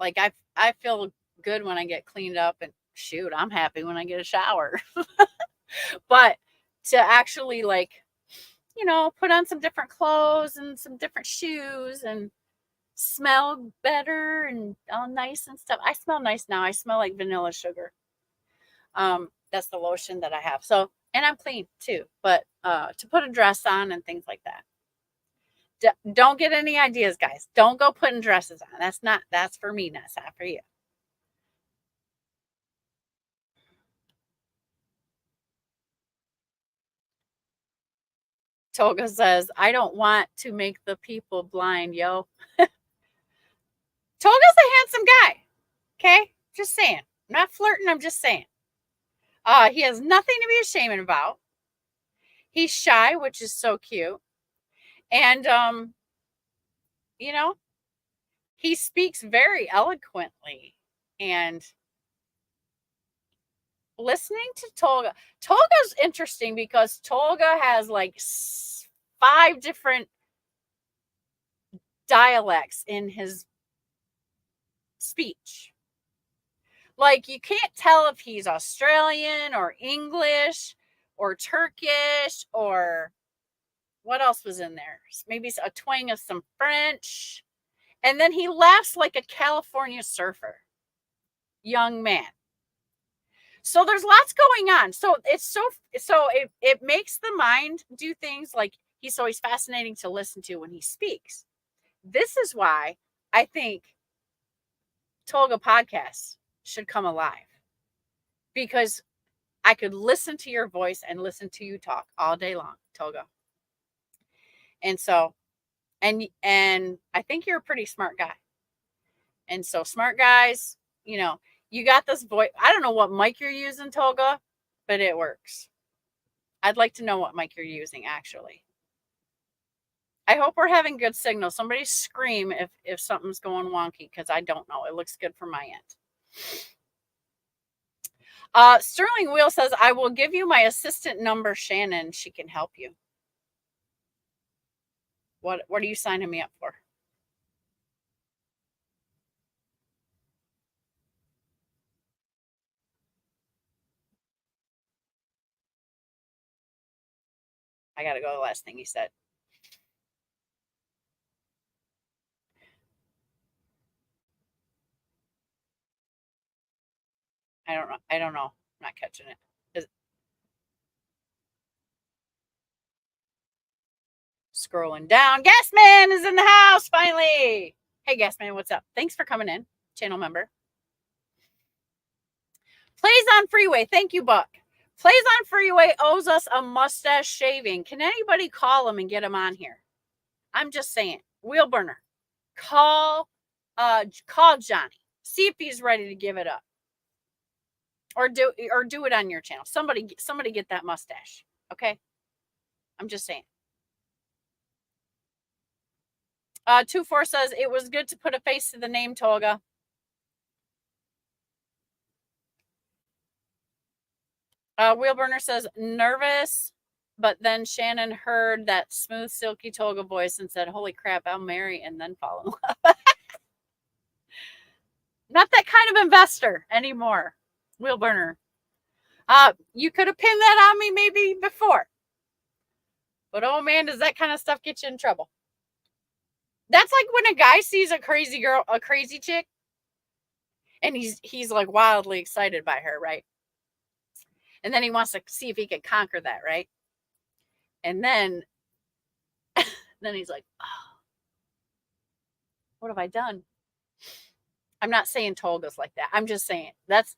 Like I feel good when I get cleaned up, and shoot, I'm happy when I get a shower. But to actually put on some different clothes and some different shoes and smell better and all nice and stuff. I smell nice now. I smell like vanilla sugar. That's the lotion that I have. So, and I'm clean too, but to put a dress on and things like that. Don't get any ideas, guys. Don't go putting dresses on. That's for me, that's not for you. Toga says, I don't want to make the people blind, yo. Toga's a handsome guy. Okay? Just saying. I'm not flirting, I'm just saying. He has nothing to be ashamed about. He's shy, which is so cute. And he speaks very eloquently. And listening to Toga's interesting because Toga has like 5 different dialects in his speech. Like, you can't tell if he's Australian or English or Turkish or what else was in there? Maybe a twang of some French. And then he laughs like a California surfer. Young man. So there's lots going on. So it makes the mind do things like he's always fascinating to listen to when he speaks. This is why I think Toga podcasts should come alive, because I could listen to your voice and listen to you talk all day long, Toga. And so, and I think you're a pretty smart guy. And so smart guys, you got this voice. I don't know what mic you're using, Toga, but it works. I'd like to know what mic you're using, actually. I hope we're having good signal. Somebody scream if something's going wonky, because I don't know. It looks good from my end. Sterling Wheel says, I will give you my assistant number, Shannon. She can help you. What are you signing me up for? I got to go to the last thing he said. I don't know. I'm not catching it. Scrolling down. Gasman is in the house finally. Hey, Gasman, what's up? Thanks for coming in. Channel member. Plays on Freeway. Thank you, Buck. Plays on Freeway owes us a mustache shaving. Can anybody call him and get him on here? I'm just saying. Wheel burner. Call Johnny. See if he's ready to give it up. Or do it on your channel. Somebody get that mustache. Okay? I'm just saying. 24 says it was good to put a face to the name, Toga. Wheelburner says nervous, but then Shannon heard that smooth, silky Toga voice and said, holy crap, I'll marry and then fall in love. Not that kind of investor anymore, Wheelburner. You could have pinned that on me maybe before. But oh man, does that kind of stuff get you in trouble? That's like when a guy sees a crazy girl, a crazy chick, and he's like wildly excited by her, right? And then he wants to see if he can conquer that, right? And then he's like, oh, what have I done? I'm not saying Toga's like that. I'm just saying that's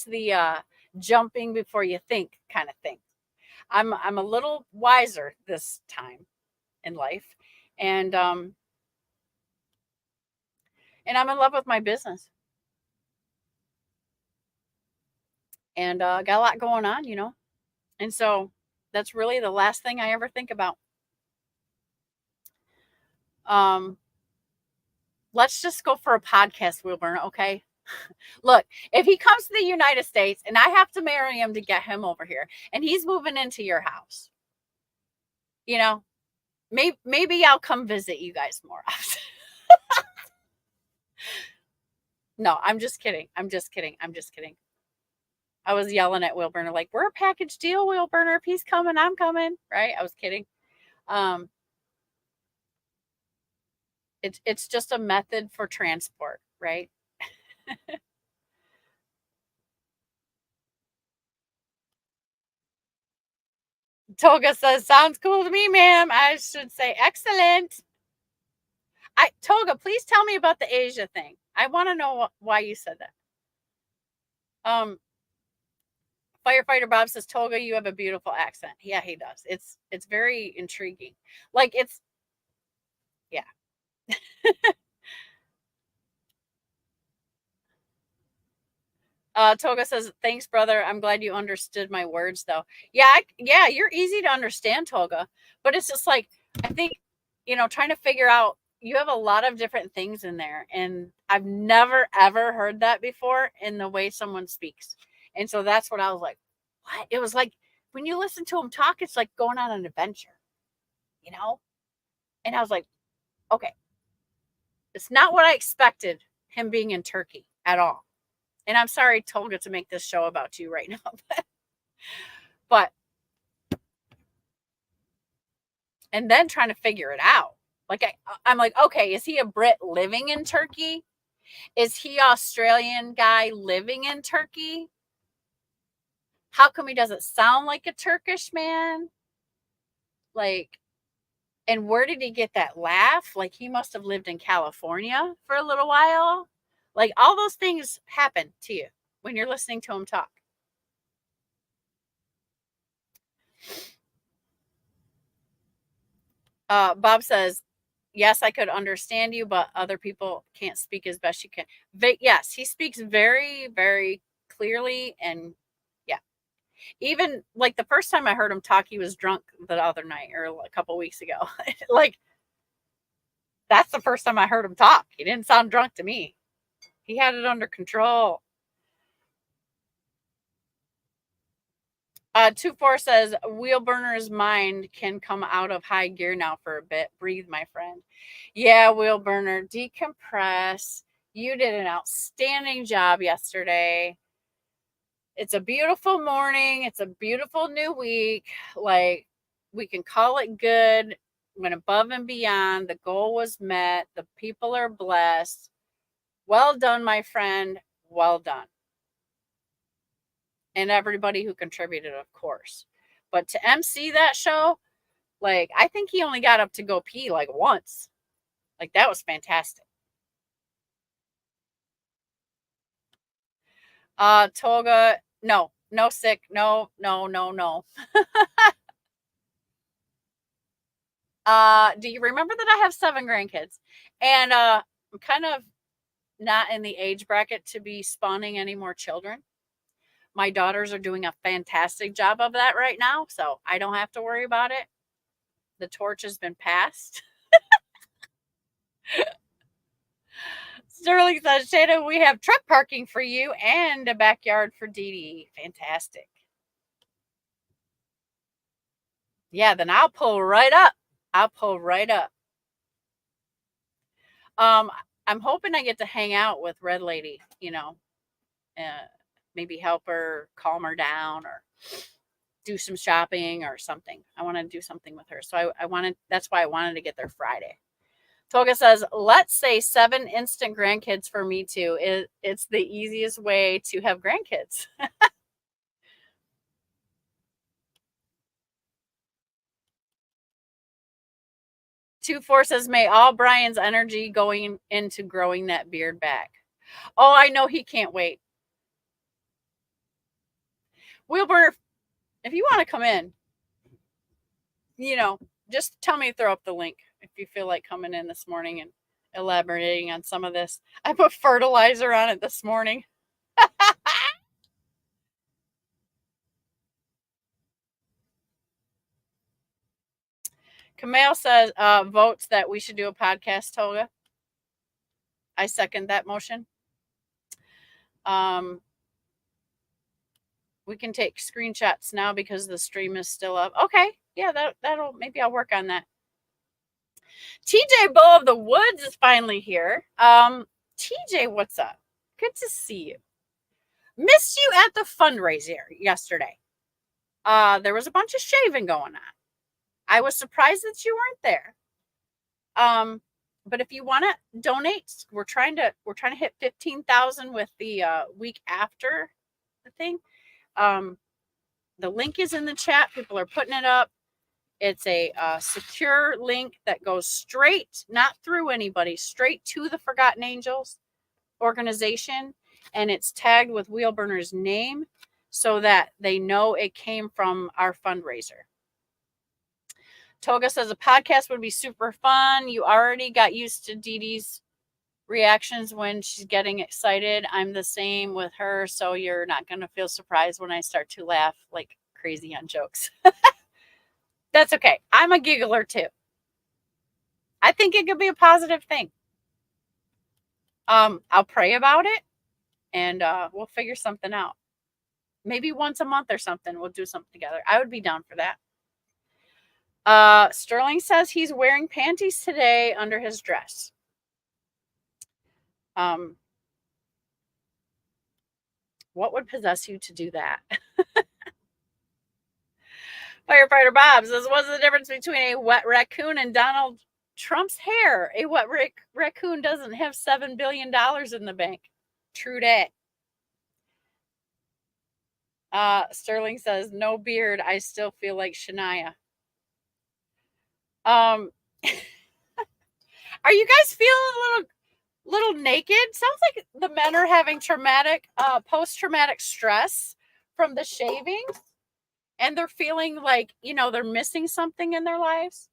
the jumping before you think kind of thing. I'm a little wiser this time in life. And And I'm in love with my business. And got a lot going on, you know. And so that's really the last thing I ever think about. Let's just go for a podcast, Wilburn, okay? Look, if he comes to the United States and I have to marry him to get him over here, and he's moving into your house, you know, maybe I'll come visit you guys more often. No, I'm just kidding. I'm just kidding. I'm just kidding. I was yelling at Wilburner, like, we're a package deal, Wilburner. If he's coming, I'm coming. Right? I was kidding. It's just a method for transport, right? Toga says, sounds cool to me, ma'am. I should say, excellent. Toga, please tell me about the Asia thing. I want to know why you said that. Firefighter Bob says, Toga, you have a beautiful accent. Yeah, he does. It's very intriguing. Like yeah. Toga says, thanks, brother. I'm glad you understood my words, though. Yeah, you're easy to understand, Toga. But it's just like, I think, trying to figure out, you have a lot of different things in there. And I've never, ever heard that before in the way someone speaks. And so that's what I was like, what? It was like, when you listen to him talk, it's like going on an adventure, And I was like, okay, it's not what I expected him being in Turkey at all. And I'm sorry, Tolga, to make this show about you right now. But and then trying to figure it out. Like I'm like, okay, is he a Brit living in Turkey? Is he Australian guy living in Turkey? How come he doesn't sound like a Turkish man? Like, and where did he get that laugh? Like, he must have lived in California for a little while. Like, all those things happen to you when you're listening to him talk. Bob says, yes, I could understand you, but other people can't speak as best you can. But yes, he speaks very, very clearly. And yeah, even like the first time I heard him talk, he was drunk the other night or a couple weeks ago. Like, that's the first time I heard him talk. He didn't sound drunk to me. He had it under control. 2-4 says, Wheelburner's mind can come out of high gear now for a bit. Breathe, my friend. Yeah, Wheelburner, decompress. You did an outstanding job yesterday. It's a beautiful morning. It's a beautiful new week. Like, we can call it good. Went above and beyond. The goal was met. The people are blessed. Well done, my friend. Well done. And everybody who contributed, of course. But to MC that show, like, I think he only got up to go pee like once. Like, that was fantastic. Toga, no sick, no. Do you remember that I have 7 grandkids? And I'm kind of not in the age bracket to be spawning any more children. My daughters are doing a fantastic job of that right now, so I don't have to worry about it. The torch has been passed. Sterling says, Shada, we have truck parking for you and a backyard for Dee Dee. Fantastic. Yeah, then I'll pull right up. I'm hoping I get to hang out with Red Lady, maybe help her calm her down or do some shopping or something. I want to do something with her. So that's why I wanted to get there Friday. Toga says, let's say 7 instant grandkids for me too. It's the easiest way to have grandkids. 2-4 says, may all Brian's energy going into growing that beard back. Oh, I know he can't wait. Wilbur, if you want to come in, just tell me to throw up the link if you feel like coming in this morning and elaborating on some of this. I put fertilizer on it this morning. Kamel says, votes that we should do a podcast, Toga. I second that motion. We can take screenshots now because the stream is still up. Okay. Yeah, that'll maybe I'll work on that. TJ Bull of the Woods is finally here. TJ, what's up? Good to see you. Missed you at the fundraiser yesterday. There was a bunch of shaving going on. I was surprised that you weren't there. But if you want to donate, we're trying to hit 15,000 with the week after the thing. The link is in the chat. People are putting it up. It's a secure link that goes straight, not through anybody, straight to the Forgotten Angels organization. And it's tagged with Wheelburner's name so that they know it came from our fundraiser. Toga says a podcast would be super fun. You already got used to Dee Dee's reactions when she's getting excited. I'm the same with her, so you're not going to feel surprised when I start to laugh like crazy on jokes. That's okay. I'm a giggler too. I think it could be a positive thing. I'll pray about it and we'll figure something out. Maybe once a month or something, we'll do something together. I would be down for that. Sterling says he's wearing panties today under his dress. What would possess you to do that? Firefighter Bob says, what's the difference between a wet raccoon and Donald Trump's hair? A wet raccoon doesn't have $7 billion in the bank. True that. Sterling says, no beard. I still feel like Shania. Are you guys feeling a little naked? Sounds like the men are having post-traumatic stress from the shavings, and they're feeling like, they're missing something in their lives.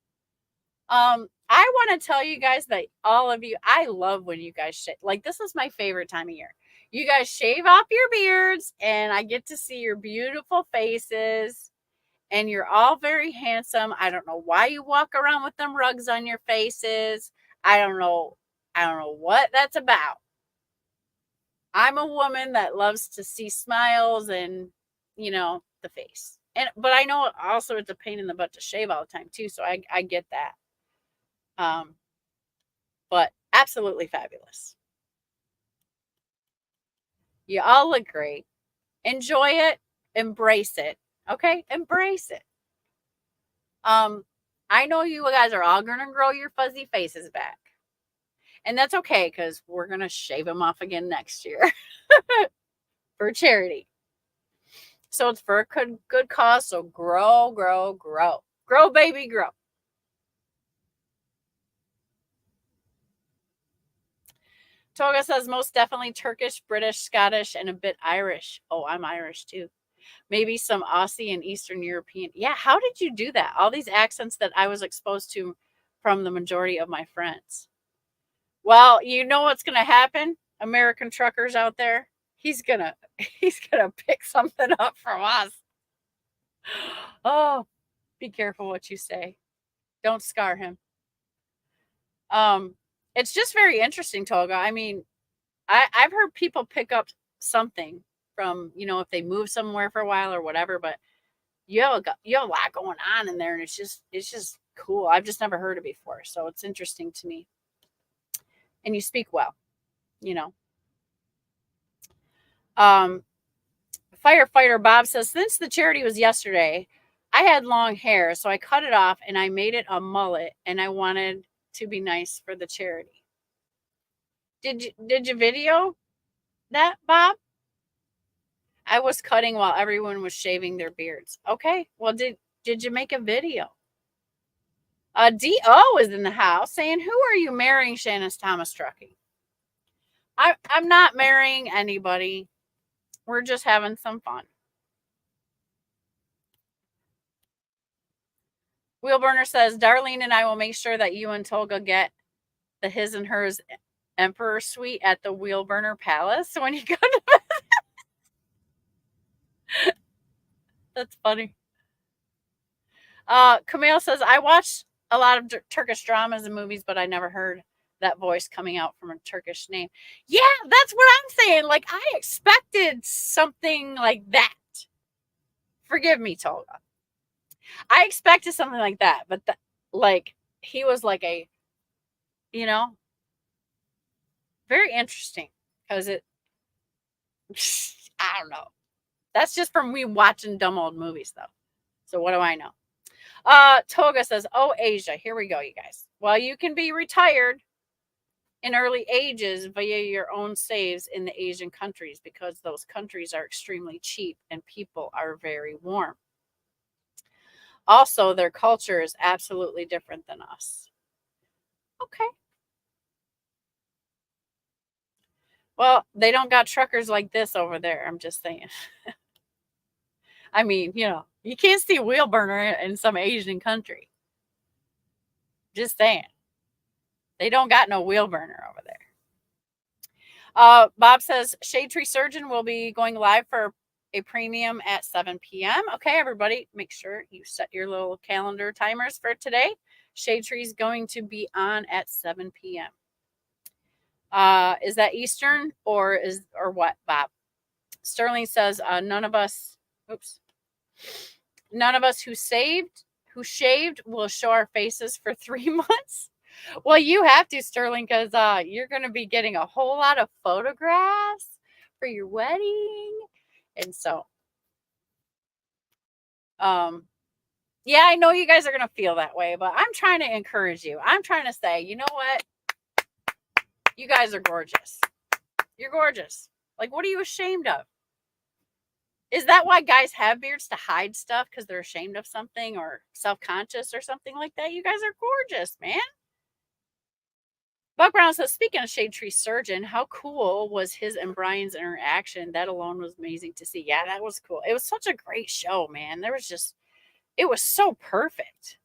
I want to tell you guys that all of you, I love when you guys shave. Like, this is my favorite time of year. You guys shave off your beards, and I get to see your beautiful faces. And you're all very handsome. I don't know why you walk around with them rugs on your faces. I don't know what that's about. I'm a woman that loves to see smiles and, the face. But I know also it's a pain in the butt to shave all the time too. So I get that. But absolutely fabulous. You all look great. Enjoy it. Embrace it. Okay, embrace it. I know you guys are all going to grow your fuzzy faces back. And that's okay because we're going to shave them off again next year for charity. So it's for a good cause. So grow, grow, grow. Grow, baby, grow. Toga says most definitely Turkish, British, Scottish, and a bit Irish. Oh, I'm Irish too. Maybe some Aussie and Eastern European. Yeah, how did you do that? All these accents that I was exposed to from the majority of my friends. Well, you know what's going to happen, American truckers out there? He's going to pick something up from us. Oh, be careful what you say. Don't scar him. It's just very interesting, Toga. I mean, I've heard people pick up something from, if they move somewhere for a while or whatever, but you have a lot going on in there, and it's just cool. I've just never heard it before, so it's interesting to me. And you speak well, Firefighter Bob says, since the charity was yesterday, I had long hair, so I cut it off and I made it a mullet, and I wanted to be nice for the charity. Did you video that, Bob? I was cutting while everyone was shaving their beards. Okay. Well, did you make a video? D.O. is in the house saying, who are you marrying, Shanice Thomas Trucking? I'm not marrying anybody. We're just having some fun. Wheelburner says, Darlene and I will make sure that you and Tolga get the his and hers emperor suite at the Wheelburner Palace when you go to That's funny. Camille says, I watched a lot of Turkish dramas and movies, but I never heard that voice coming out from a Turkish name. Yeah, that's what I'm saying. Like, I expected something like that. Forgive me, Tolga. I expected something like that, but like, he was like a, you know, very interesting because I don't know. That's just from me watching dumb old movies, though. So what do I know? Toga says, oh, Asia. Here we go, you guys. Well, you can be retired in early ages via your own saves in the Asian countries because those countries are extremely cheap and people are very warm. Also, their culture is absolutely different than us. Okay. Well, they don't got truckers like this over there. I'm just saying. I mean, you can't see a wheel burner in some Asian country. Just saying. They don't got no wheel burner over there. Bob says Shade Tree Surgeon will be going live for a premium at 7 p.m. Okay, everybody, make sure you set your little calendar timers for today. Shade Tree is going to be on at 7 p.m. Is that Eastern or what, Bob? Sterling says none of us who shaved will show our faces for 3 months. Well, you have to, Sterling, because you're going to be getting a whole lot of photographs for your wedding. And so, yeah, I know you guys are going to feel that way, but I'm trying to encourage you. I'm trying to say, you know what? You guys are gorgeous. You're gorgeous. Like, what are you ashamed of? Is that why guys have beards, to hide stuff because they're ashamed of something or self-conscious or something like that? You guys are gorgeous, man. Buck Brown says, speaking of Shade Tree Surgeon, how cool was his and Brian's interaction? That alone was amazing to see. Yeah, that was cool. It was such a great show, man. It was so perfect.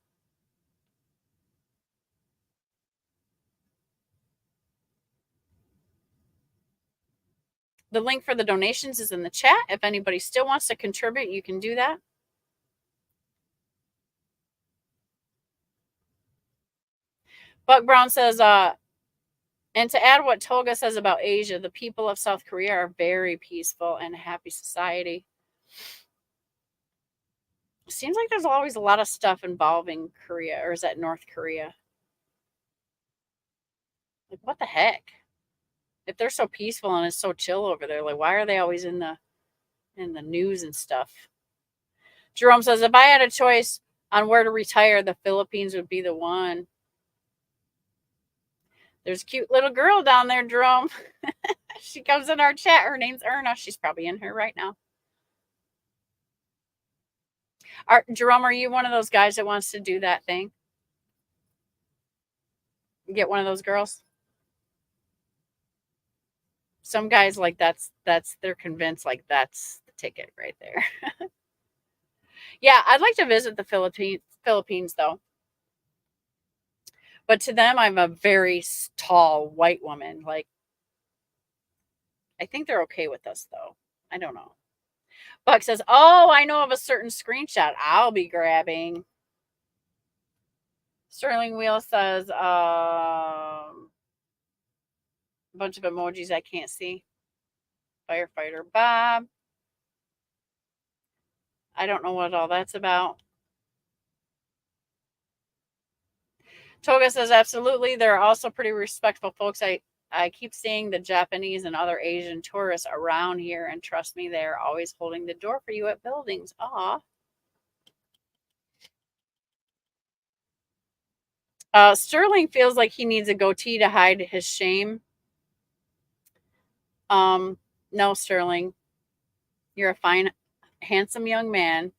The link for the donations is in the chat. If anybody still wants to contribute, you can do that. Buck Brown says, and to add what Tolga says about Asia, the people of South Korea are very peaceful and a happy society. Seems like there's always a lot of stuff involving Korea, or is that North Korea? Like, what the heck? If they're so peaceful and it's so chill over there, like, why are they always in the news and stuff? Jerome says, if I had a choice on where to retire, the Philippines would be the one. There's a cute little girl down there, Jerome. She comes in our chat. Her name's Erna. She's probably in here right now. Jerome, are you one of those guys that wants to do that thing? Get one of those girls? Some guys, like, they're convinced, like, that's the ticket right there. Yeah, I'd like to visit the Philippines, though. But to them, I'm a very tall white woman. Like, I think they're okay with us, though. I don't know. Buck says, oh, I know of a certain screenshot I'll be grabbing. Sterling Wheel says, a bunch of emojis I can't see. Firefighter Bob. I don't know what all that's about. Toga says, absolutely. There are also pretty respectful folks. I keep seeing the Japanese and other Asian tourists around here, and trust me, they're always holding the door for you at buildings. Aw. Sterling feels like he needs a goatee to hide his shame. No, Sterling. You're a fine, handsome young man,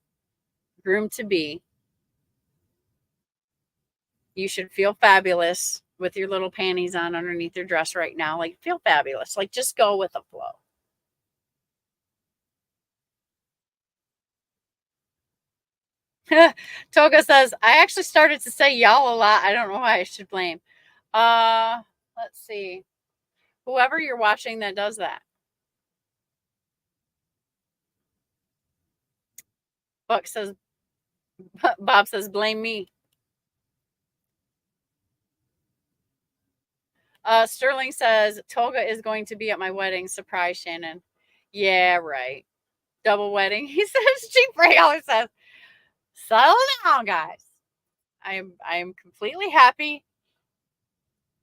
groomed to be. You should feel fabulous with your little panties on underneath your dress right now. Like, feel fabulous. Like, just go with the flow. Toga says, I actually started to say y'all a lot. I don't know why I should blame. Let's see. Whoever you're watching that does that. Bob says, blame me. Sterling says, Toga is going to be at my wedding. Surprise, Shannon. Yeah, right. Double wedding. He says, Chief Ray always says, settle down, guys. I am completely happy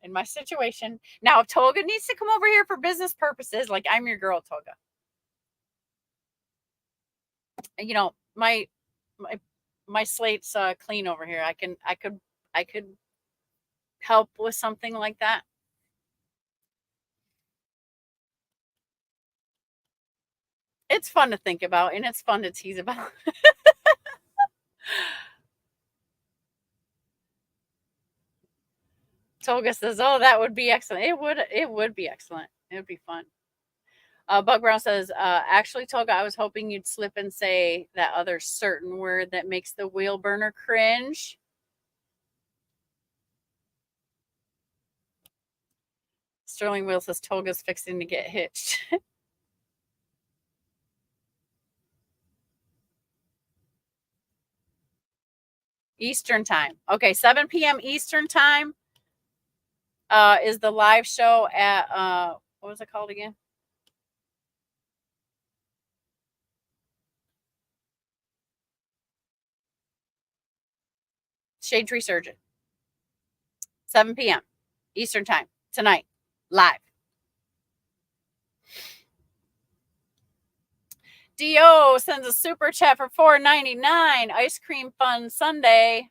in my situation. Now, if Toga needs to come over here for business purposes, like I'm your girl, Toga. You know, my slate's clean over here. I could help with something like that. It's fun to think about and it's fun to tease about. Toga says, "Oh, that would be excellent. It would be excellent. It would be fun." Bug Brown says, "Actually, Toga, I was hoping you'd slip and say that other certain word that makes the wheel burner cringe." Sterling Wheel says, "Toga's fixing to get hitched." Eastern time. Okay, 7 p.m. Eastern time is the live show at what was it called again? Shade Tree Surgeon. 7 p.m. Eastern time tonight, live. Do sends a super chat for $4.99. Ice cream fun Sunday.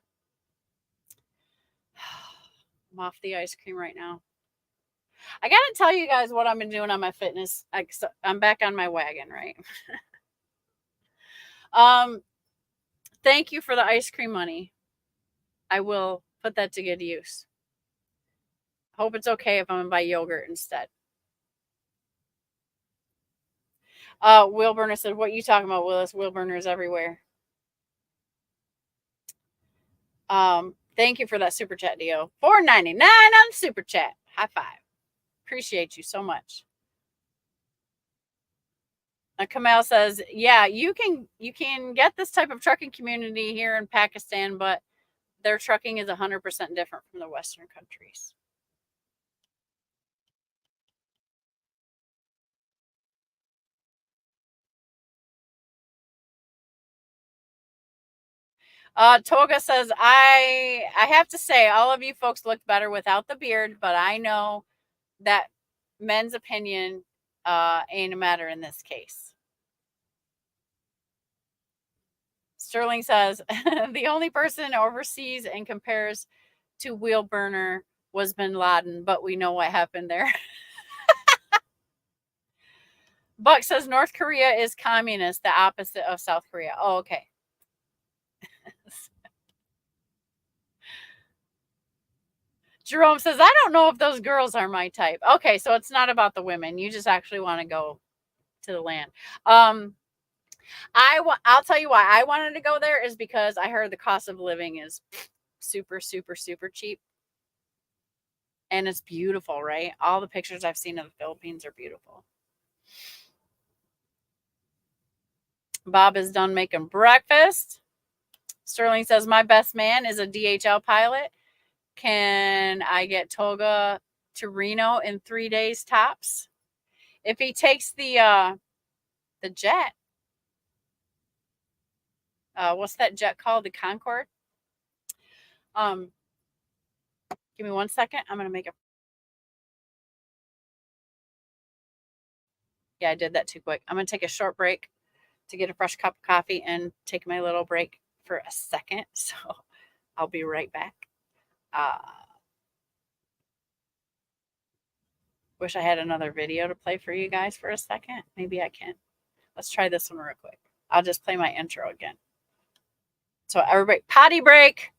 I'm off the ice cream right now. I gotta tell you guys what I've been doing on my fitness. I'm back on my wagon, right? Thank you for the ice cream money. I will put that to good use. Hope it's okay if I'm gonna buy yogurt instead. Wheel Burner said, "What you talking about, Willis? Wheel Burner is everywhere." Thank you for that super chat, Dio. $4.99 on super chat. High five. Appreciate you so much. Kamal says, "Yeah, you can get this type of trucking community here in Pakistan, but their trucking is 100% different from the Western countries." Toga says, I have to say, all of you folks look better without the beard, but I know that men's opinion ain't a matter in this case. Sterling says, the only person overseas and compares to Wheel Burner was Bin Laden, but we know what happened there. Buck says North Korea is communist, the opposite of South Korea. Oh, okay. Jerome says, I don't know if those girls are my type. Okay, so it's not about the women. You just actually want to go to the land. I'll tell you why I wanted to go there is because I heard the cost of living is super, super, super cheap. And it's beautiful, right? All the pictures I've seen of the Philippines are beautiful. Bob is done making breakfast. Sterling says, my best man is a DHL pilot. Can I get Toga to Reno in 3 days tops? If he takes the jet, what's that jet called? The Concorde? Give me 1 second. I'm going to make a... Yeah, I did that too quick. I'm going to take a short break to get a fresh cup of coffee and take my little break for a second. So I'll be right back. Wish I had another video to play for you guys for a second. Maybe I can. Let's try this one real quick. I'll just play my intro again. So everybody, potty break.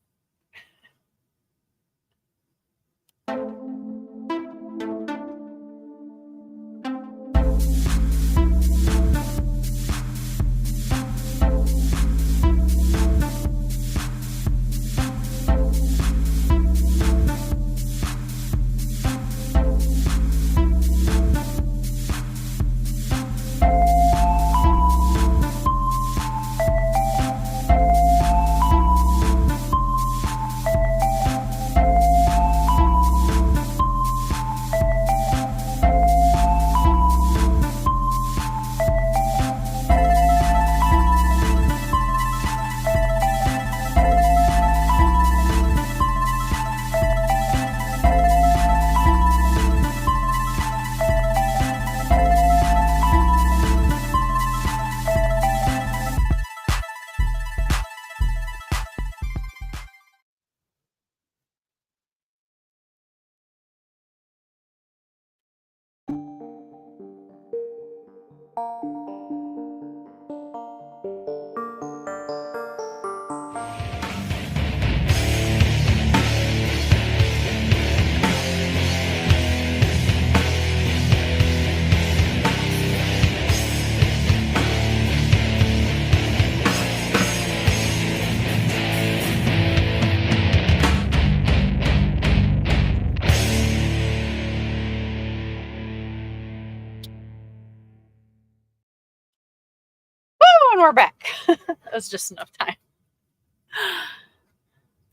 was just enough time.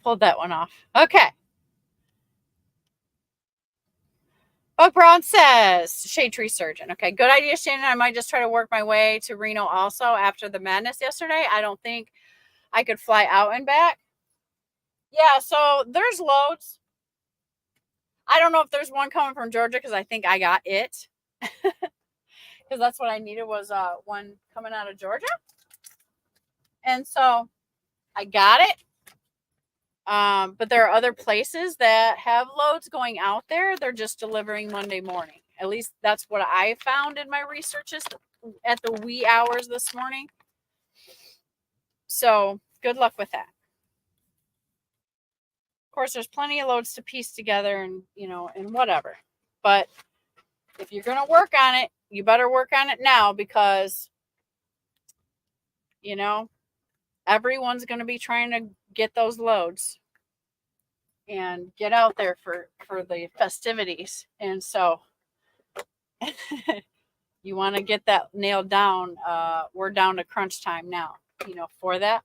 Pulled that one off. Okay. Oh, Brown says, Shade Tree Surgeon. Okay, good idea, Shannon. I might just try to work my way to Reno also after the madness yesterday. I don't think I could fly out and back. Yeah, so there's loads. I don't know if there's one coming from Georgia because I think I got it. Because that's what I needed was one coming out of Georgia. And so I got it. But there are other places that have loads going out there. They're just delivering Monday morning. At least that's what I found in my researches at the wee hours this morning. So good luck with that. Of course, there's plenty of loads to piece together and, and whatever. But if you're going to work on it, you better work on it now because, everyone's going to be trying to get those loads and get out there for the festivities. And so you want to get that nailed down. We're down to crunch time now, for that.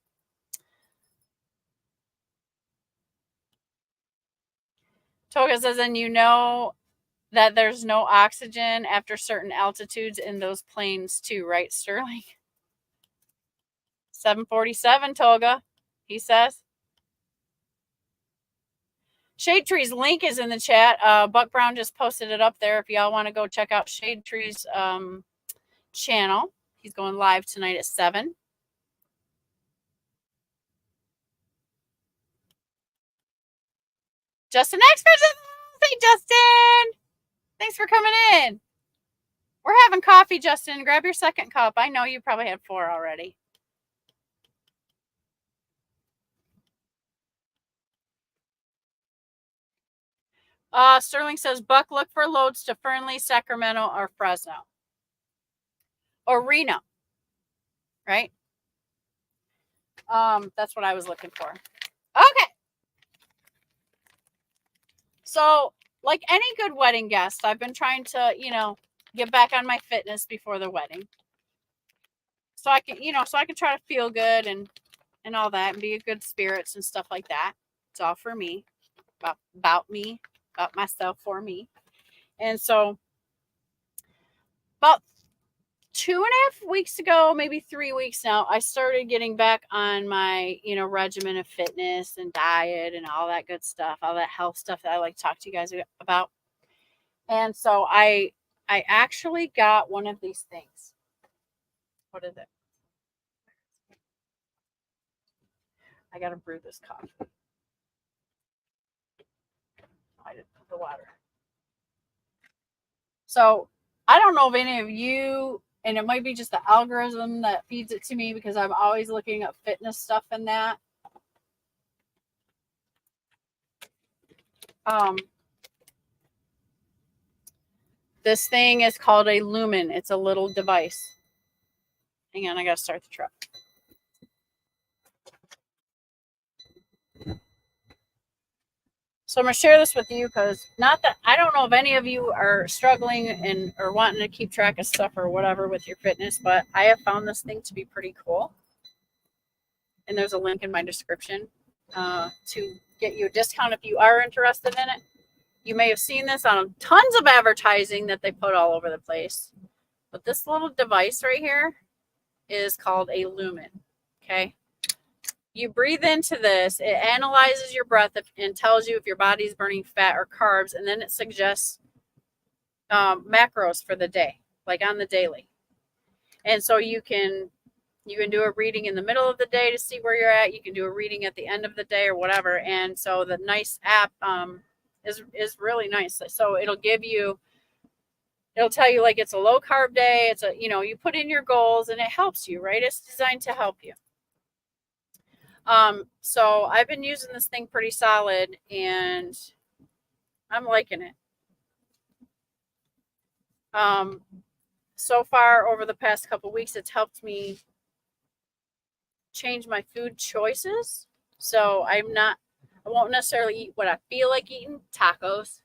Toga says, and that there's no oxygen after certain altitudes in those planes too, right, Sterling? 747, Toga, he says. Shade Tree's link is in the chat. Buck Brown just posted it up there if y'all want to go check out Shade Tree's channel. He's going live tonight at 7. Justin Expert, hey Justin, thanks for coming in. We're having coffee, Justin. Grab your second cup. I know you probably had 4 already. Sterling says, Buck, look for loads to Fernley, Sacramento, or Fresno. Or Reno. Right? That's what I was looking for. Okay. So, like any good wedding guest, I've been trying to, get back on my fitness before the wedding. So I can, try to feel good and all that and be in good spirits and stuff like that. It's all for me. About me. About myself, for me. And so about 2.5 weeks ago, maybe 3 weeks now, I started getting back on my, regimen of fitness and diet and all that good stuff, all that health stuff that I like to talk to you guys about. And so I actually got one of these things. What is it? I got to brew this coffee. I didn't put the water. So I don't know if any of you, and it might be just the algorithm that feeds it to me because I'm always looking at fitness stuff and that. This thing is called a Lumen. It's a little device. Hang on, I got to start the truck. So I'm going to share this with you because I don't know if any of you are struggling or wanting to keep track of stuff or whatever with your fitness, but I have found this thing to be pretty cool. And there's a link in my description to get you a discount if you are interested in it. You may have seen this on tons of advertising that they put all over the place. But this little device right here is called a Lumen. Okay. You breathe into this, it analyzes your breath and tells you if your body's burning fat or carbs, and then it suggests macros for the day, like on the daily. And so you can do a reading in the middle of the day to see where you're at. You can do a reading at the end of the day or whatever. And so the nice app is really nice. So it'll tell you like it's a low carb day. It's you put in your goals and it helps you, right? It's designed to help you. So I've been using this thing pretty solid and I'm liking it. So far over the past couple weeks, it's helped me change my food choices. So I won't necessarily eat what I feel like eating, tacos,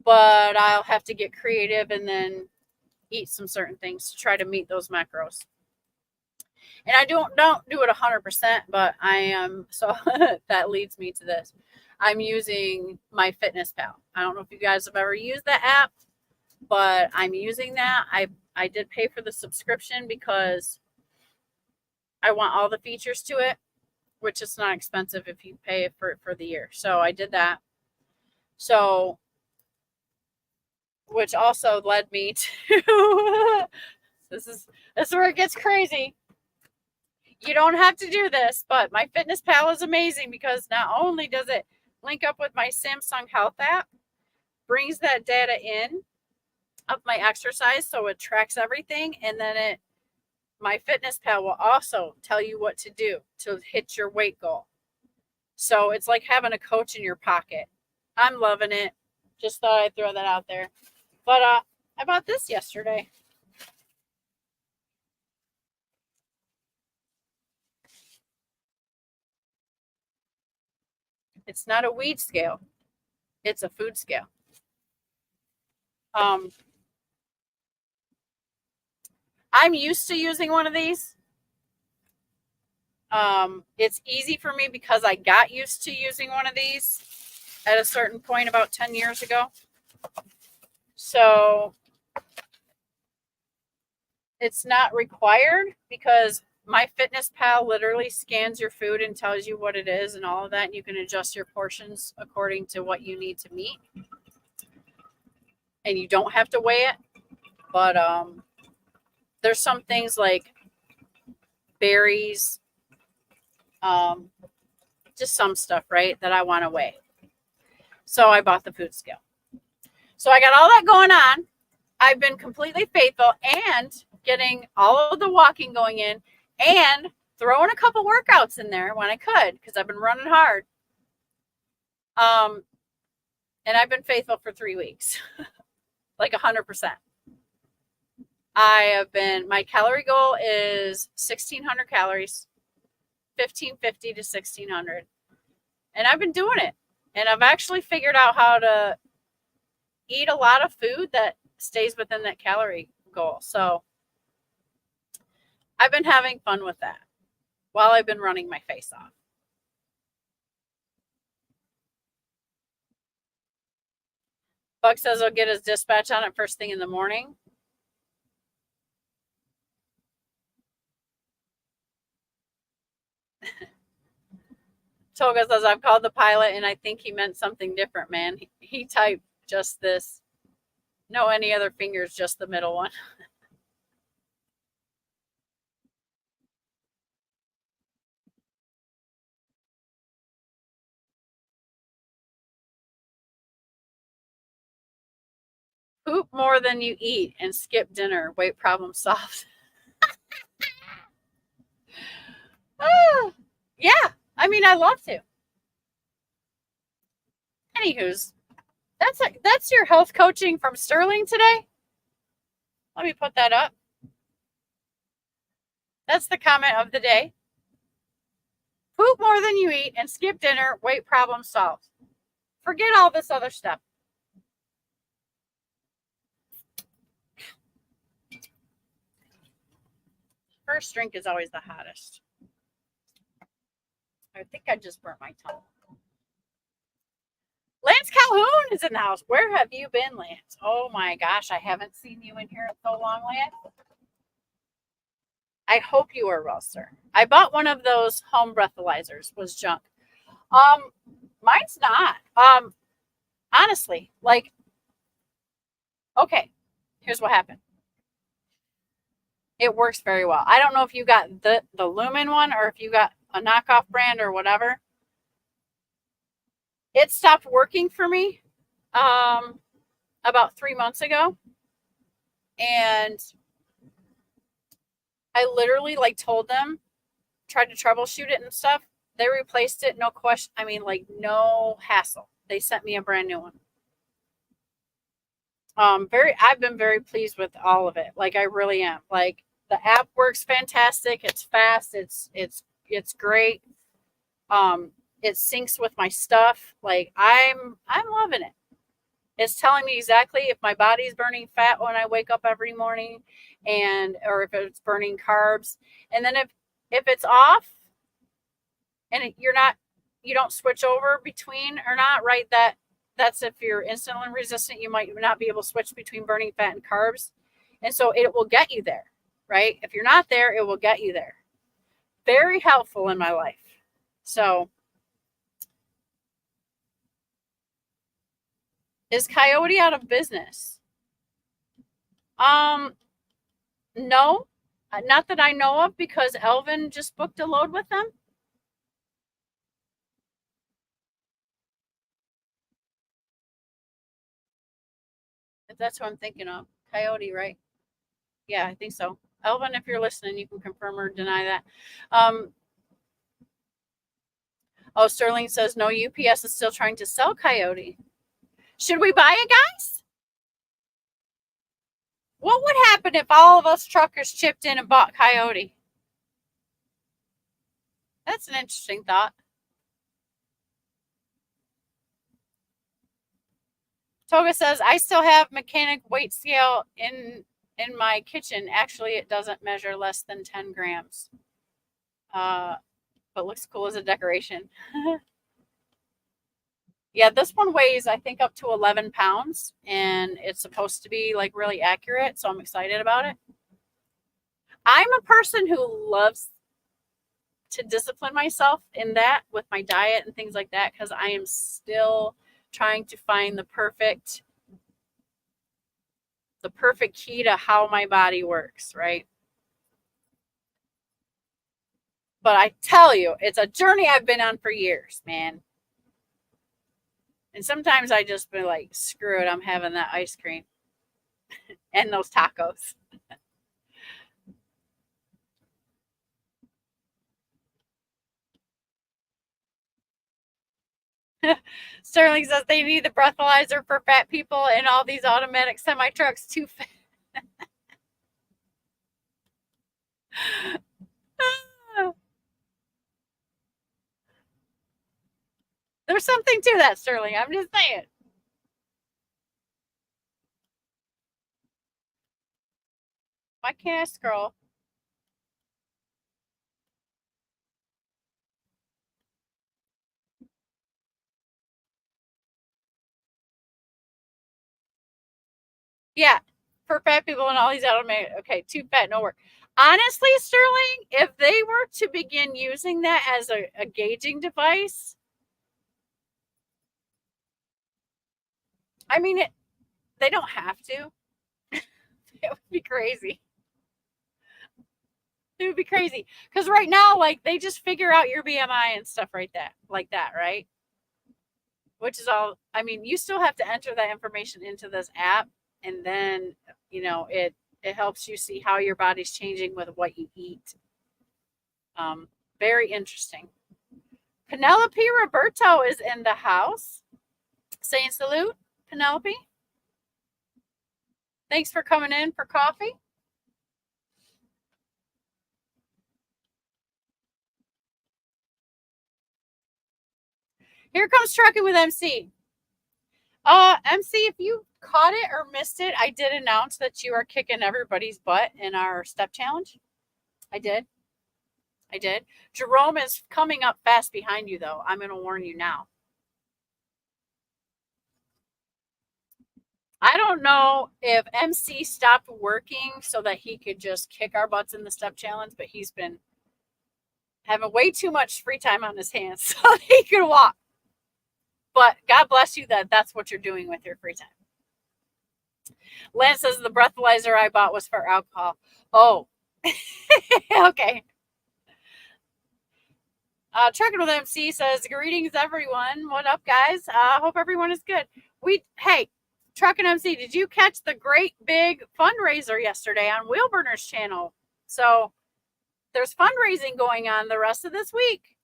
but I'll have to get creative and then eat some certain things to try to meet those macros. And I don't do it 100%, but I am. So that leads me to this. I'm using my Fitness Pal. I don't know if you guys have ever used that app, but I'm using that. I did pay for the subscription because I want all the features to it, which is not expensive if you pay for the year. So I did that. So, which also led me to this is where it gets crazy. You don't have to do this, but my Fitness Pal is amazing because not only does it link up with my Samsung Health app, brings that data in of my exercise, so it tracks everything, and then my Fitness Pal will also tell you what to do to hit your weight goal. So it's like having a coach in your pocket. I'm loving it. Just thought I'd throw that out there. But I bought this yesterday. It's not a weed scale. It's a food scale. I'm used to using one of these. It's easy for me because I got used to using one of these at a certain point about 10 years ago. So it's not required because my Fitness Pal literally scans your food and tells you what it is and all of that. And you can adjust your portions according to what you need to meet. And you don't have to weigh it. But there's some things like berries, just some stuff, right, that I want to weigh. So I bought the food scale. So I got all that going on. I've been completely faithful and getting all of the walking going in and throwing a couple workouts in there when I could because I've been running hard. And I've been faithful for 3 weeks, like 100%. My calorie goal is 1,600 calories, 1,550 to 1,600. And I've been doing it. And I've actually figured out how to eat a lot of food that stays within that calorie goal. So I've been having fun with that while I've been running my face off. Buck says he'll get his dispatch on it first thing in the morning. Toga says, I've called the pilot and I think he meant something different, man. He typed just this. No, any other fingers, just the middle one. Poop more than you eat and skip dinner. Weight problem solved. Yeah, I mean, I love to. Anywho's, that's your health coaching from Sterling today. Let me put that up. That's the comment of the day. Poop more than you eat and skip dinner. Weight problem solved. Forget all this other stuff. First drink is always the hottest. I think I just burnt my tongue. Lance Calhoun is in the house. Where have you been, Lance? Oh my gosh, I haven't seen you in here in so long, Lance. I hope you are well, sir. I bought one of those home breathalyzers. Was junk. Mine's not. Honestly, like, okay, here's what happened. It works very well. I don't know if you got the Lumen one or if you got a knockoff brand or whatever. It stopped working for me about 3 months ago. And I literally told them, tried to troubleshoot it and stuff. They replaced it, no question. I mean, no hassle. They sent me a brand new one. I've been very pleased with all of it. I really am. The app works fantastic. It's fast. It's great. It syncs with my stuff. I'm loving it. It's telling me exactly if my body's burning fat when I wake up every morning, or if it's burning carbs. And then if it's off and you don't switch over between or not, right? That's if you're insulin resistant, you might not be able to switch between burning fat and carbs. And so it will get you there, right? If you're not there, it will get you there. Very helpful in my life. So, is Coyote out of business? No, not that I know of, because Elvin just booked a load with them. If that's what I'm thinking of. Coyote, right? Yeah, I think so. Elvin, if you're listening, you can confirm or deny that. Oh, Sterling says no, UPS is still trying to sell Coyote. Should we buy it, guys? What would happen if all of us truckers chipped in and bought Coyote? That's an interesting thought. Toga says, I still have mechanic weight scale in my kitchen. Actually, it doesn't measure less than 10 grams. But looks cool as a decoration. Yeah, this one weighs, I think, up to 11 pounds, and it's supposed to be like really accurate, so I'm excited about it. I'm a person who loves to discipline myself in that with my diet and things like that, because I am still trying to find the perfect key to how my body works, right? But I tell you, it's a journey I've been on for years, man. And sometimes I just be like, screw it, I'm having that ice cream and those tacos. Sterling says they need the breathalyzer for fat people and all these automatic semi trucks too fat. There's something to that, Sterling. I'm just saying. Why can't I scroll? Yeah, for fat people and all these automatic. Okay, too fat, no work. Honestly, Sterling, if they were to begin using that as a gauging device, I mean, they don't have to. It would be crazy. It would be crazy. Because right now, like, they just figure out your BMI and stuff like that, right? Which is all, I mean, you still have to enter that information into this app, and then, it helps you see how your body's changing with what you eat. Very interesting. Penelope Roberto is in the house. Saying salute, Penelope. Thanks for coming in for coffee. Here comes Trucking with MC. MC, if you caught it or missed it, I did announce that you are kicking everybody's butt in our step challenge. I did. Jerome is coming up fast behind you, though. I'm going to warn you now. I don't know if MC stopped working so that he could just kick our butts in the step challenge, but he's been having way too much free time on his hands so he could walk. But God bless you that that's what you're doing with your free time. Lance says the breathalyzer I bought was for alcohol. Oh, okay. Trucking with MC says, greetings, everyone. What up, guys? Hope everyone is good. Hey, Trucking MC, did you catch the great big fundraiser yesterday on Wheelburner's channel? So there's fundraising going on the rest of this week.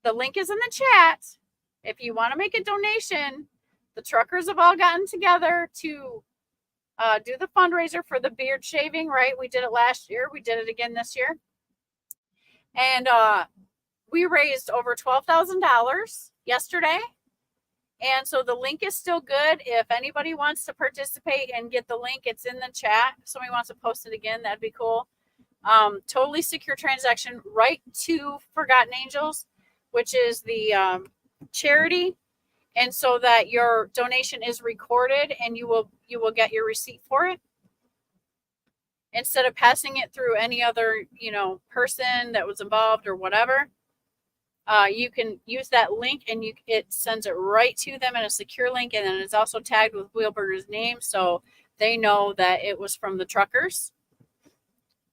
The link is in the chat. If you want to make a donation, the truckers have all gotten together to do the fundraiser for the beard shaving, right? We did it last year. We did it again this year. And we raised over $12,000 yesterday. And so the link is still good. If anybody wants to participate and get the link, it's in the chat. If somebody wants to post it again, that'd be cool. Totally secure transaction right to Forgotten Angels, which is the charity, and so that your donation is recorded and you will get your receipt for it instead of passing it through any other person that was involved or whatever. You can use that link and it sends it right to them in a secure link, and then it's also tagged with Wheelburger's name so they know that it was from the truckers.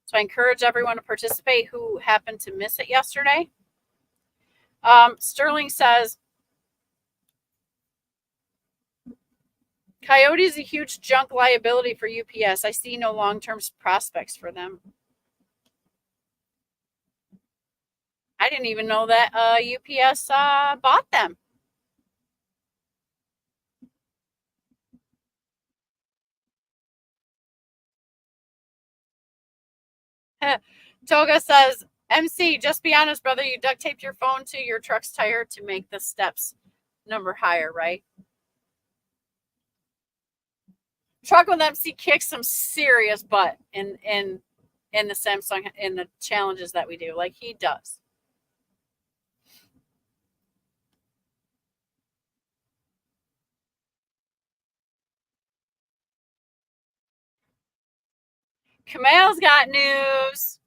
So I encourage everyone to participate who happened to miss it yesterday. Sterling says, Coyote is a huge junk liability for UPS. I see no long-term prospects for them. I didn't even know that UPS bought them. Toga says, MC, just be honest, brother. You duct taped your phone to your truck's tire to make the steps number higher, right? Truck with MC kicks some serious butt in the Samsung, in the challenges that we do, like he does. Kamal's got news.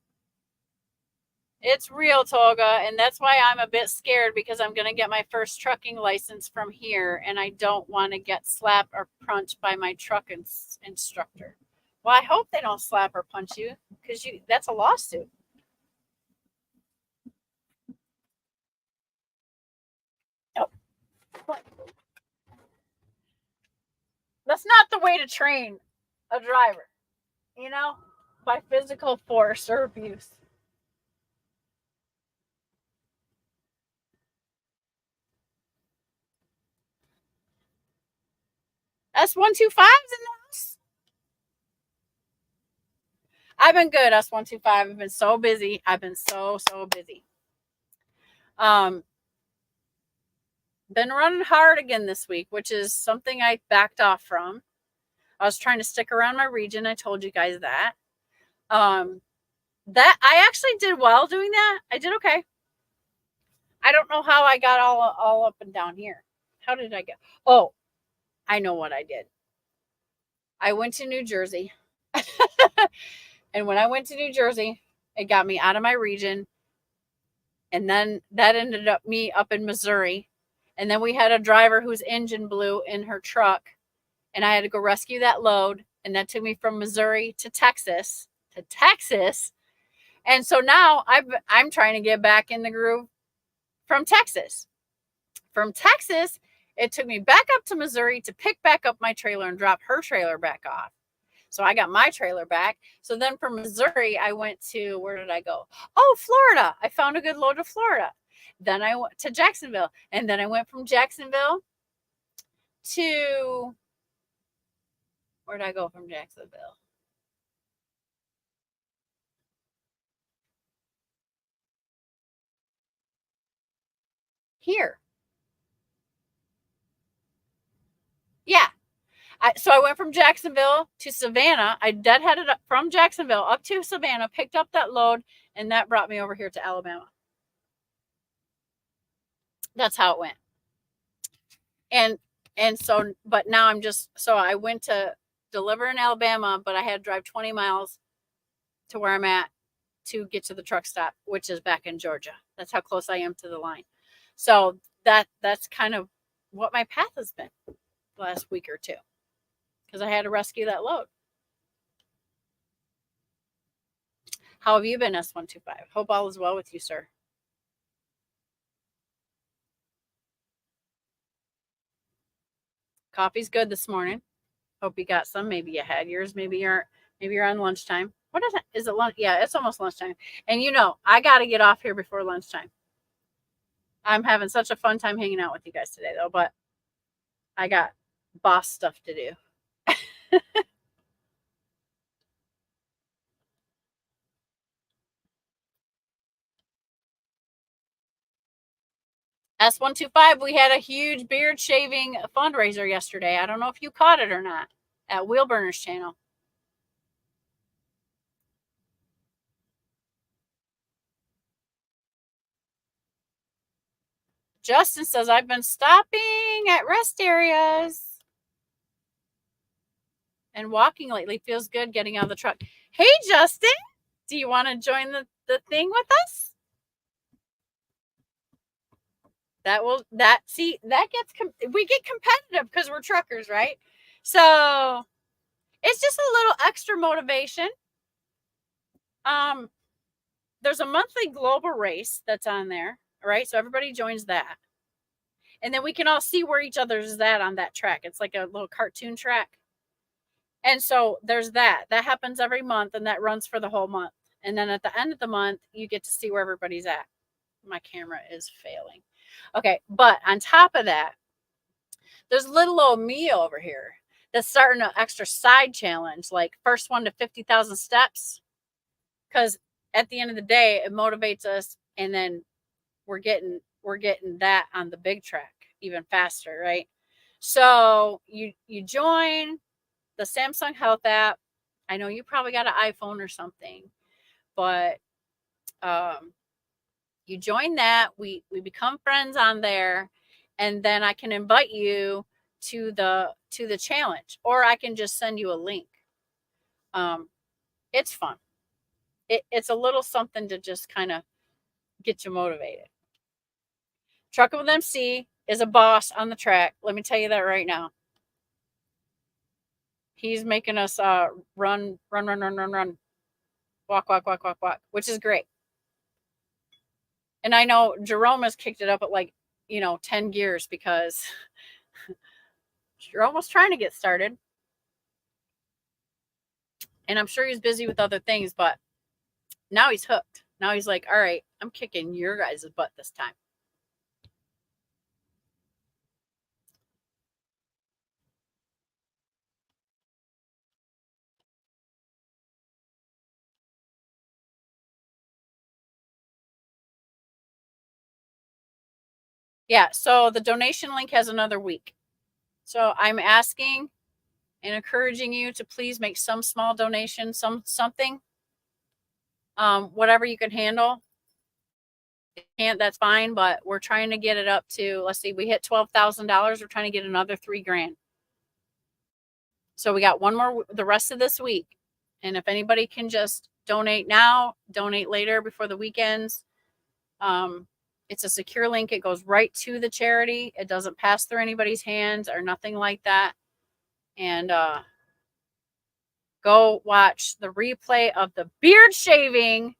It's real, Toga, and that's why I'm a bit scared, because I'm going to get my first trucking license from here, and I don't want to get slapped or punched by my truck instructor. Well, I hope they don't slap or punch you, because that's a lawsuit. Oh. That's not the way to train a driver, by physical force or abuse. S125's in the house. I've been good, S125. I've been so busy. I've been so busy. Been running hard again this week, which is something I backed off from. I was trying to stick around my region. I told you guys that. That I actually did well doing that. I did okay. I don't know how I got all up and down here. How did I get? Oh, I know what I did. I went to New Jersey. And when I went to New Jersey, it got me out of my region. And then that ended up me up in Missouri. And then we had a driver whose engine blew in her truck. And I had to go rescue that load. And that took me from Missouri to Texas. And so now I'm trying to get back in the groove from Texas. From Texas, it took me back up to Missouri to pick back up my trailer and drop her trailer back off. So I got my trailer back. So then from Missouri, I went to, where did I go? Oh, Florida. I found a good load of Florida. Then I went to Jacksonville. And then I went from Jacksonville to, where did I go from Jacksonville? Here. Yeah. So I went from Jacksonville to Savannah. I deadheaded up from Jacksonville up to Savannah, picked up that load, and that brought me over here to Alabama. That's how it went. And so, but now so I went to deliver in Alabama, but I had to drive 20 miles to where I'm at to get to the truck stop, which is back in Georgia. That's how close I am to the line. So that's kind of what my path has been the last week or two, because I had to rescue that load. How have you been, S125? Hope all is well with you, sir. Coffee's good this morning. Hope you got some. Maybe you had yours. Maybe you're on lunchtime. What is it? Is it lunch? Yeah, it's almost lunchtime. And I got to get off here before lunchtime. I'm having such a fun time hanging out with you guys today, though, but I got boss stuff to do. S125, we had a huge beard shaving fundraiser yesterday. I don't know if you caught it or not at Wheelburner's channel. Justin says, I've been stopping at rest areas and walking lately. Feels good getting out of the truck. Hey, Justin, do you want to join the thing with us? We get competitive because we're truckers, right? So it's just a little extra motivation. There's a monthly global race that's on there, right? So everybody joins that. And then we can all see where each other's is at on that track. It's like a little cartoon track. And so there's that. That happens every month, and that runs for the whole month. And then at the end of the month, you get to see where everybody's at. My camera is failing. Okay, but on top of that, there's little old me over here that's starting an extra side challenge, like first one to 50,000 steps. Because at the end of the day, it motivates us, and then we're getting that on the big track even faster, right? So you join the Samsung Health app. I know you probably got an iPhone or something, but you join that. We become friends on there, and then I can invite you to the challenge, or I can just send you a link. It's fun. It's a little something to just kind of get you motivated. Trucking with MC is a boss on the track. Let me tell you that right now. He's making us run, walk, which is great. And I know Jerome has kicked it up at 10 gears because Jerome was trying to get started. And I'm sure he's busy with other things, but now he's hooked. Now he's like, all right, I'm kicking your guys' butt this time. Yeah, so the donation link has another week. So I'm asking and encouraging you to please make some small donation, something, whatever you can handle. If you can't, that's fine, but we're trying to get it up to, let's see, we hit $12,000. We're trying to get another $3,000. So we got one more the rest of this week. And if anybody can just donate now, donate later before the weekends. It's a secure link. It goes right to the charity. It doesn't pass through anybody's hands or nothing like that. And go watch the replay of the beard shaving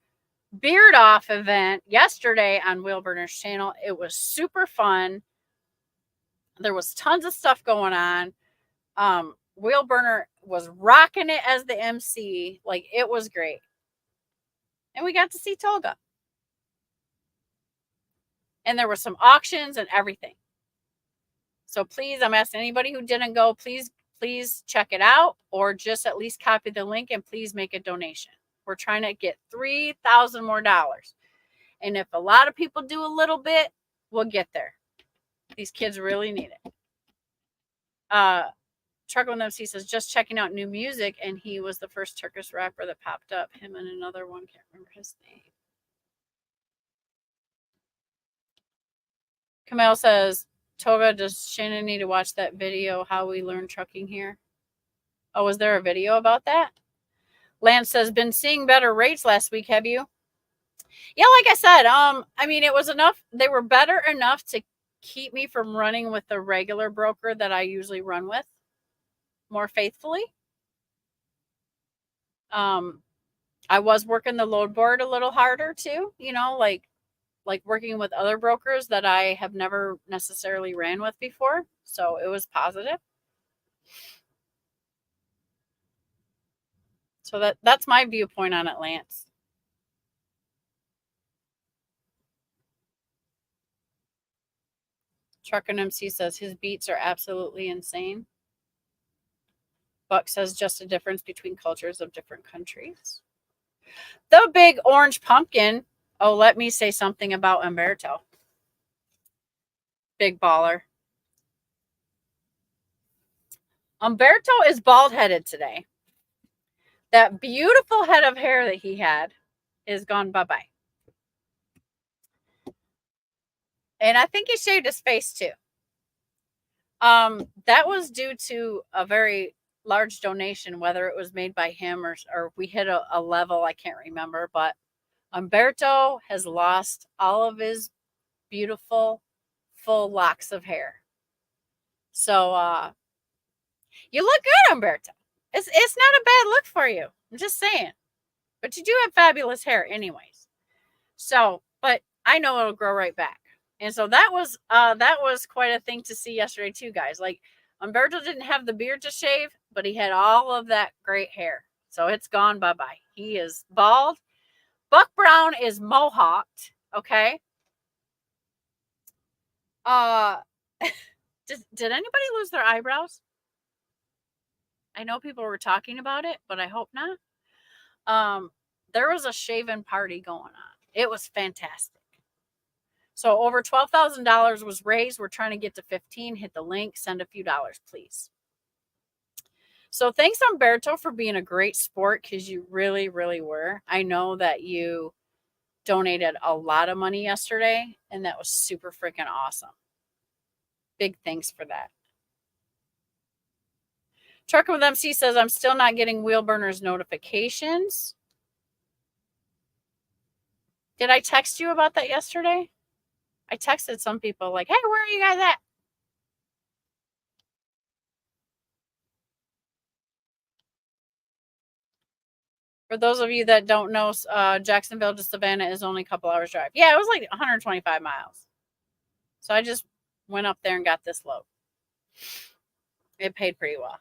beard off event yesterday on Wheelburner's channel. It was super fun. There was tons of stuff going on. Wheelburner was rocking it as the MC. Like, it was great. And we got to see Tolga. And there were some auctions and everything. So please, I'm asking anybody who didn't go, please check it out, or just at least copy the link and please make a donation. We're trying to get $3,000 more. And if a lot of people do a little bit, we'll get there. These kids really need it. Truckle MC says, just checking out new music, and he was the first Turkish rapper that popped up. Him and another one, can't remember his name. Kamal says, Toga, does Shannon need to watch that video, how we learn trucking here? Oh, was there a video about that? Lance says, been seeing better rates last week, have you? Yeah, like I said, I mean, it was enough. They were better enough to keep me from running with the regular broker that I usually run with more faithfully. I was working the load board a little harder too, like working with other brokers that I have never necessarily ran with before. So it was positive. So that's my viewpoint on it, Lance. Truckin' MC says his beats are absolutely insane. Buck says just a difference between cultures of different countries. The big orange pumpkin. Oh, let me say something about Umberto. Big baller. Umberto is bald-headed today. That beautiful head of hair that he had is gone bye-bye. And I think he shaved his face too. That was due to a very large donation, whether it was made by him or we hit a level, I can't remember, but Umberto has lost all of his beautiful full locks of hair. So you look good, Umberto. It's not a bad look for you. I'm just saying. But you do have fabulous hair anyways. So, but I know it'll grow right back. And so that was quite a thing to see yesterday too, guys. Like Umberto didn't have the beard to shave, but he had all of that great hair. So it's gone bye-bye. He is bald. Buck Brown is mohawked, okay? Did anybody lose their eyebrows? I know people were talking about it, but I hope not. There was a shaving party going on. It was fantastic. So over $12,000 was raised. We're trying to get to 15. Hit the link. Send a few dollars, please. So thanks, Umberto, for being a great sport, because you really, really were. I know that you donated a lot of money yesterday, and that was super freaking awesome. Big thanks for that. Trucker with MC says, I'm still not getting Wheel Burners notifications. Did I text you about that yesterday? I texted some people like, hey, where are you guys at? For those of you that don't know, Jacksonville to Savannah is only a couple hours drive. Yeah, it was like 125 miles. So I just went up there and got this load. It paid pretty well.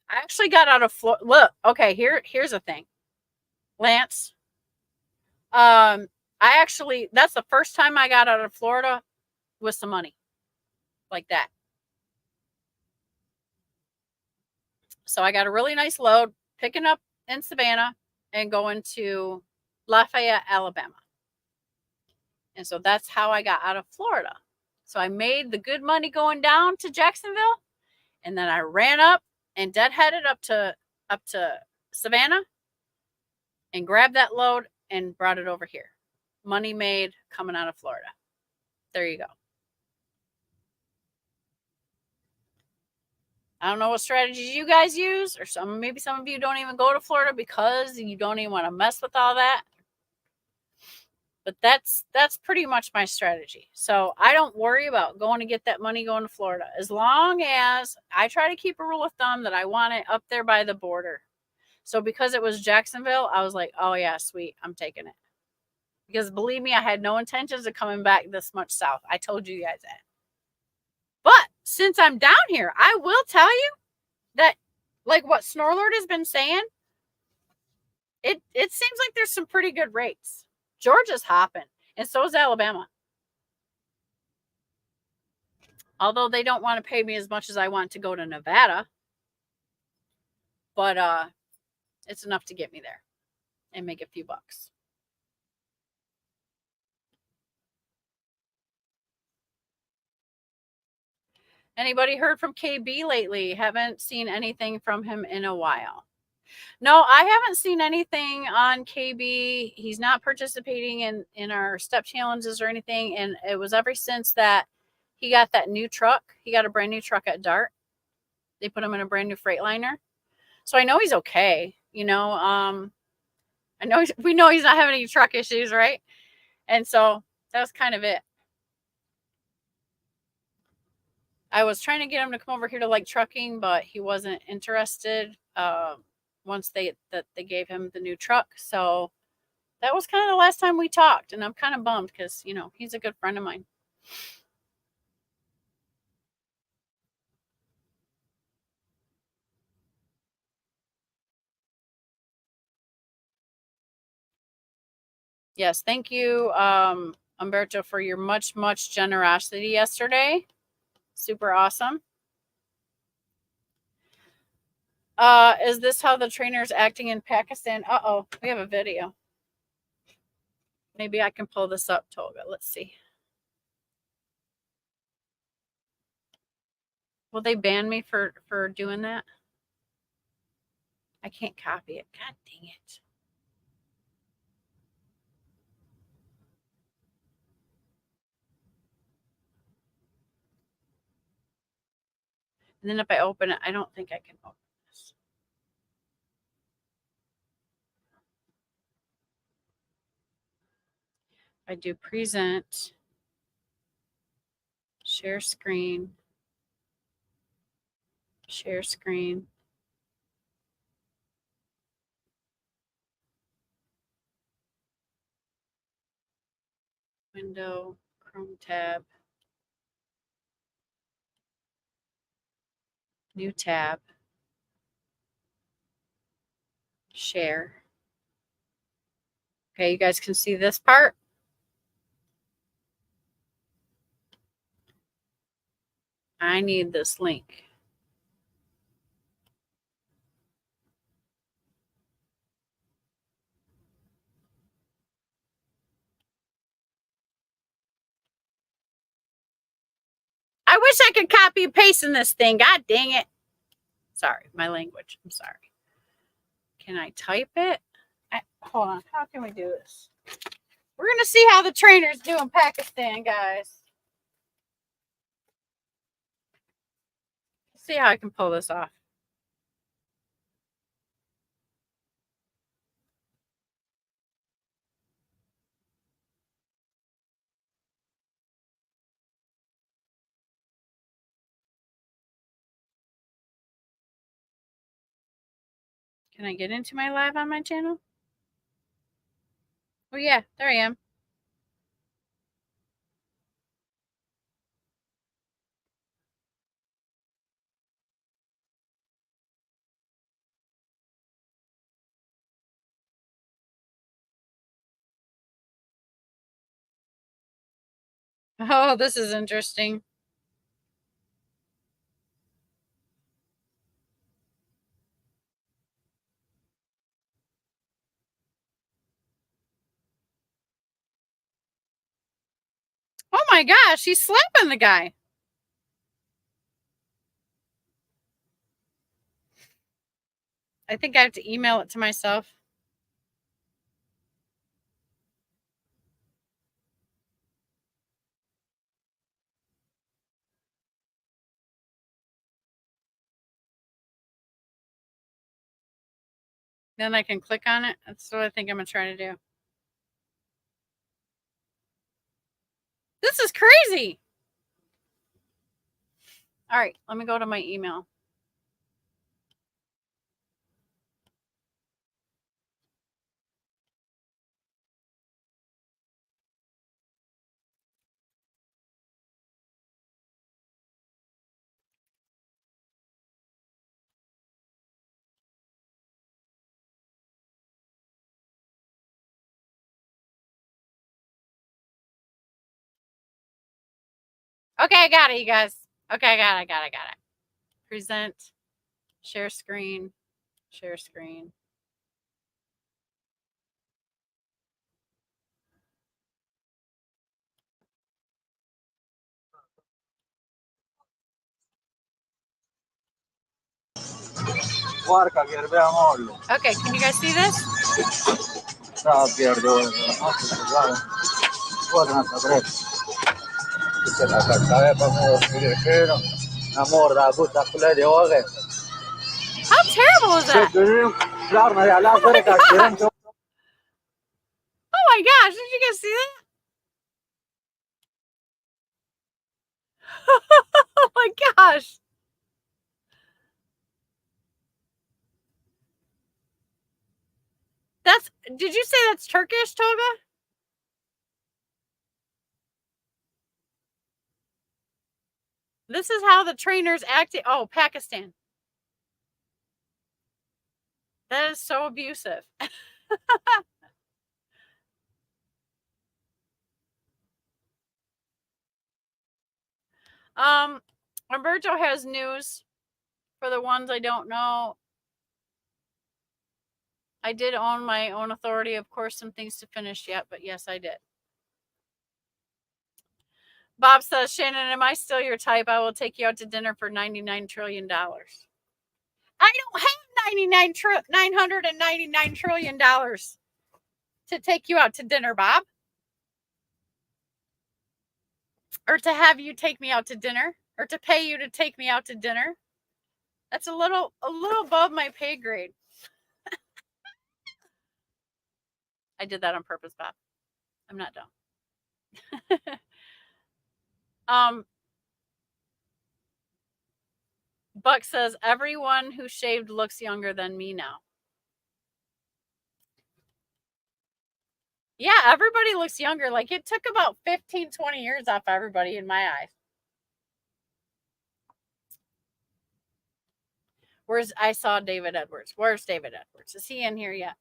I actually got out of Florida. Look, okay, here's the thing. Lance, that's the first time I got out of Florida with some money like that. So I got a really nice load picking up in Savannah and going to Lafayette, Alabama. And so that's how I got out of Florida. So I made the good money going down to Jacksonville, and then I ran up and deadheaded up to Savannah and grabbed that load and brought it over here. Money made coming out of Florida. There you go. I don't know what strategies you guys use, or maybe some of you don't even go to Florida because you don't even want to mess with all that. But that's pretty much my strategy. So I don't worry about going to get that money going to Florida, as long as I try to keep a rule of thumb that I want it up there by the border. So because it was Jacksonville, I was like, oh yeah, sweet, I'm taking it. Because believe me, I had no intentions of coming back this much south. I told you guys that. But since I'm down here, I will tell you that, like what SNORELORD has been saying, it seems like there's some pretty good rates. Georgia's hopping, and so is Alabama. Although they don't want to pay me as much as I want to go to Nevada. But it's enough to get me there and make a few bucks. Anybody heard from KB lately? Haven't seen anything from him in a while. No, I haven't seen anything on KB. He's not participating in our step challenges or anything. And it was ever since that he got that new truck. He got a brand new truck at DART. They put him in a brand new Freightliner. So I know he's okay. You know, we know he's not having any truck issues, right? And so that's kind of it. I was trying to get him to come over here to like trucking, but he wasn't interested. Once they gave him the new truck. So that was kind of the last time we talked, and I'm kind of bummed because, you know, he's a good friend of mine. Yes, thank you, Umberto, for your much generosity yesterday. Super awesome. Is this how the trainer is acting in Pakistan? Uh-oh, we have a video. Maybe I can pull this up, Tolga. Let's see. Will they ban me for doing that? I can't copy it. God dang it. And then if I open it, I don't think I can open this. I do present, share screen, window, Chrome tab, new tab, share. Okay, you guys can see this part. I need this link. I wish I could copy and paste in this thing. God dang it. Sorry, my language. I'm sorry. Can I type it? Hold on. How can we do this? We're going to see how the trainers do in Pakistan, guys. See how I can pull this off. Can I get into my live on my channel? Oh, yeah. There I am. Oh, this is interesting. Oh my gosh, he's slapping the guy. I think I have to email it to myself. Then I can click on it. That's what I think I'm going to try to do. This is crazy. All right, let me go to my email. Okay, I got it, you guys. Okay, I got it. Present, share screen. Okay, can you guys see this? How terrible is that? Oh my gosh, did you guys see that? Oh my gosh. Did you say that's Turkish, Toga? This is how the trainers acted. Oh, Pakistan. That is so abusive. Umberto has news for the ones I don't know. I did own my own authority. Of course, some things to finish yet, but yes, I did. Bob says, Shannon, am I still your type? I will take you out to dinner for $99 trillion. I don't have $999 trillion to take you out to dinner, Bob. Or to have you take me out to dinner. Or to pay you to take me out to dinner. That's a little above my pay grade. I did that on purpose, Bob. I'm not dumb. Buck says, everyone who shaved looks younger than me now. Yeah, everybody looks younger. Like, it took about 15, 20 years off everybody in my eyes. I saw David Edwards. Where's David Edwards? Is he in here yet?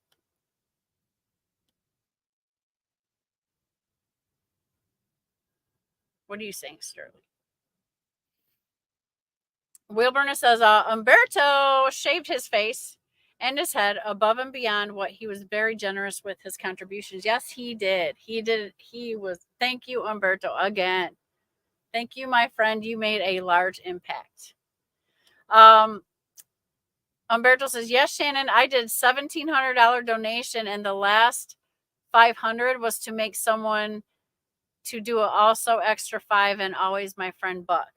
What are you saying, Sterling? Wilburner says, Umberto shaved his face and his head above and beyond what he was very generous with his contributions. Yes, he did. Thank you, Umberto, again. Thank you, my friend. You made a large impact. Umberto says, yes, Shannon, I did $1,700 donation, and the last $500 was to make someone to do it also extra $5, and always my friend Buck.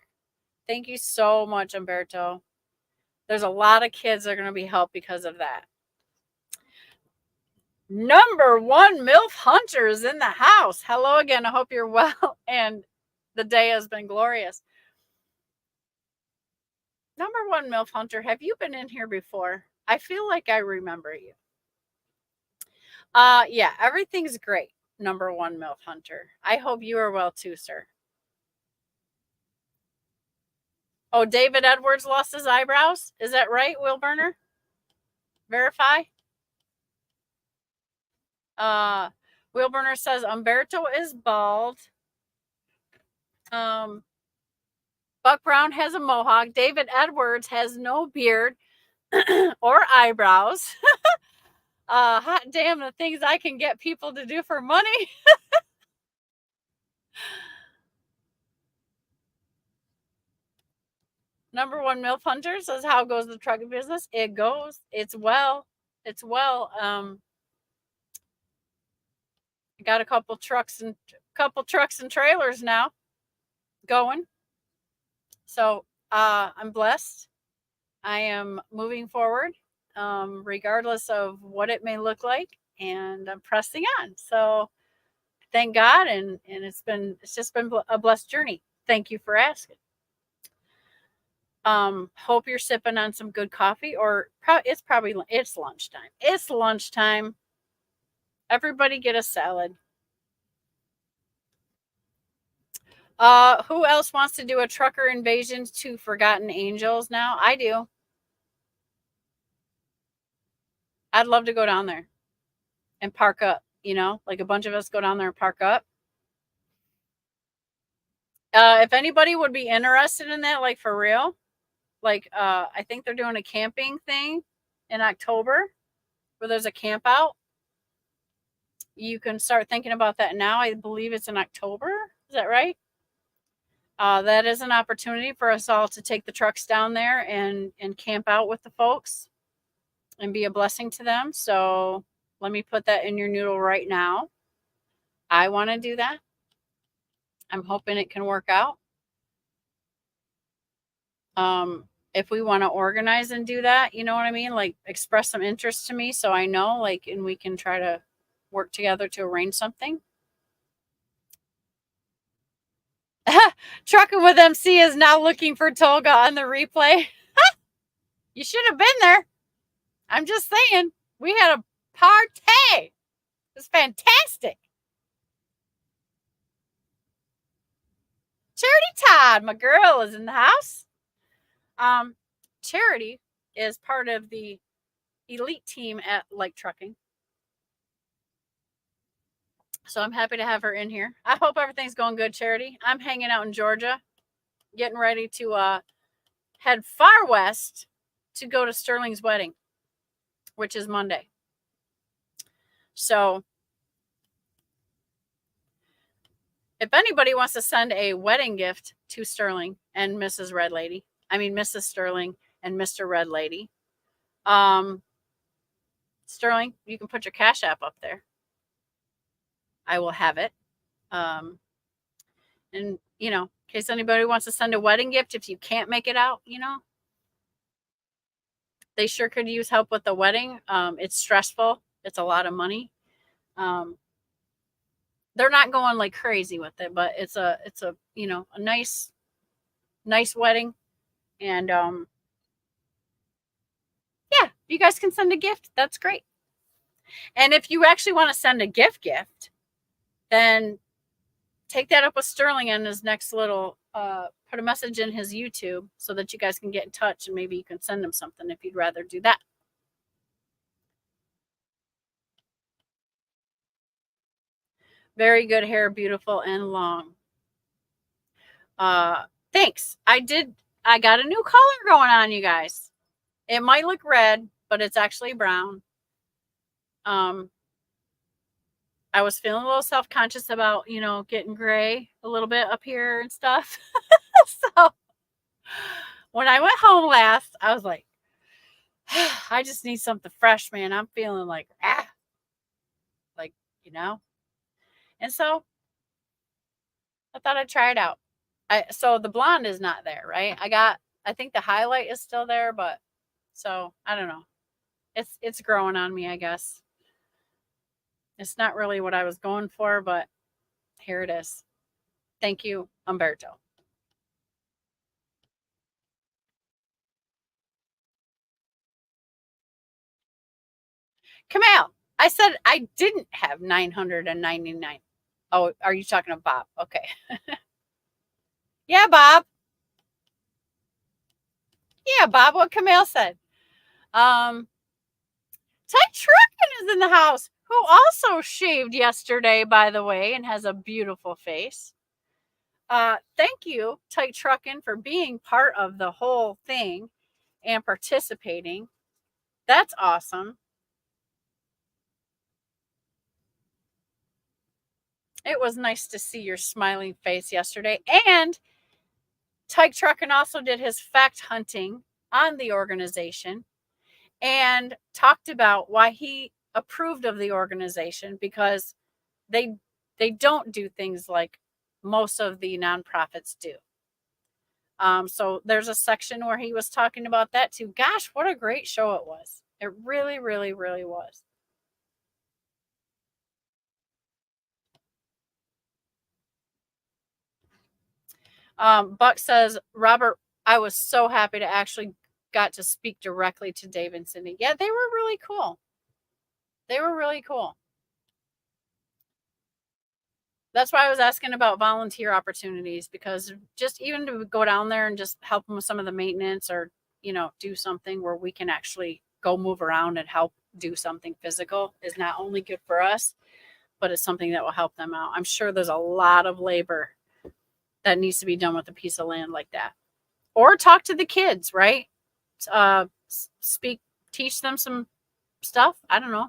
Thank you so much, Umberto. There's a lot of kids that are going to be helped because of that. Number 1 MILF Hunter is in the house. Hello again. I hope you're well, and the day has been glorious. Number 1 MILF Hunter, have you been in here before? I feel like I remember you. Yeah, everything's great. Number 1 MILF Hunter. I hope you are well too, sir. Oh, David Edwards lost his eyebrows? Is that right, Wilburner? Verify. Wilburner says Umberto is bald. Buck Brown has a mohawk. David Edwards has no beard or eyebrows. Hot damn, the things I can get people to do for money. Number 1 MILF Hunter says, how goes the trucking business? It goes. It's well. I got a couple trucks and trailers now going. So I'm blessed. I am moving forward, regardless of what it may look like, and I'm pressing on. So thank God, and it's just been a blessed journey. Thank you for asking. Hope you're sipping on some good coffee, or it's lunchtime. It's lunchtime. Everybody get a salad. Who else wants to do a trucker invasion to Forgotten Angels now? I do. I'd love to go down there and park up, like a bunch of us go down there and park up. If anybody would be interested in that, like for real, like I think they're doing a camping thing in October where there's a camp out. You can start thinking about that now. I believe it's in October. Is that right? That is an opportunity for us all to take the trucks down there and camp out with the folks and be a blessing to them. So let me put that in your noodle right now. I want to do that. I'm hoping it can work out. If we want to organize and do that, you know what I mean? Like express some interest to me so I know, like, and we can try to work together to arrange something. Trucking with MC is now looking for Tolga on the replay. You should have been there. I'm just saying. We had a party. It was fantastic. Charity Todd, my girl, is in the house. Charity is part of the elite team at Like Trucking. So I'm happy to have her in here. I hope everything's going good, Charity. I'm hanging out in Georgia, getting ready to head far west to go to Sterling's wedding, which is Monday. So if anybody wants to send a wedding gift to Sterling and Mrs. Red Lady, Mrs. Sterling and Mr. Red Lady, Sterling, you can put your Cash App up there. I will have it. And, in case anybody wants to send a wedding gift, if you can't make it out, they sure could use help with the wedding. It's stressful. It's a lot of money. They're not going like crazy with it, but it's a a nice wedding. And yeah, you guys can send a gift. That's great. And if you actually want to send a gift, then take that up with Sterling in his next little, put a message in his YouTube so that you guys can get in touch, and maybe you can send him something if you'd rather do that. Very good hair, beautiful and long. Thanks. I got a new color going on, you guys. It might look red, but it's actually brown. I was feeling a little self-conscious about, getting gray a little bit up here and stuff. So when I went home last, I was like, I just need something fresh, man. I'm feeling like, and so I thought I'd try it out. So the blonde is not there, right? I think the highlight is still there, but so I don't know. It's growing on me, I guess. It's not really what I was going for, but here it is. Thank you, Umberto. Kamal, I said I didn't have 999. Oh, are you talking to Bob? Okay. Yeah, Bob. Yeah, Bob, what Kamal said. Ty Truckin is in the house, who also shaved yesterday, by the way, and has a beautiful face. Thank you, Ty Truckin, for being part of the whole thing and participating. That's awesome. It was nice to see your smiling face yesterday. And Tyke Truckin also did his fact hunting on the organization and talked about why he approved of the organization, because they don't do things like most of the nonprofits do. So there's a section where he was talking about that too. Gosh, what a great show it was. It really, really, really was. Buck says, Robert, I was so happy to actually got to speak directly to Dave and Cindy. Yeah, they were really cool. They were really cool. That's why I was asking about volunteer opportunities, because just even to go down there and just help them with some of the maintenance, or, do something where we can actually go move around and help do something physical is not only good for us, but it's something that will help them out. I'm sure there's a lot of labor that needs to be done with a piece of land like that. Or talk to the kids, right? Teach them some stuff. I don't know.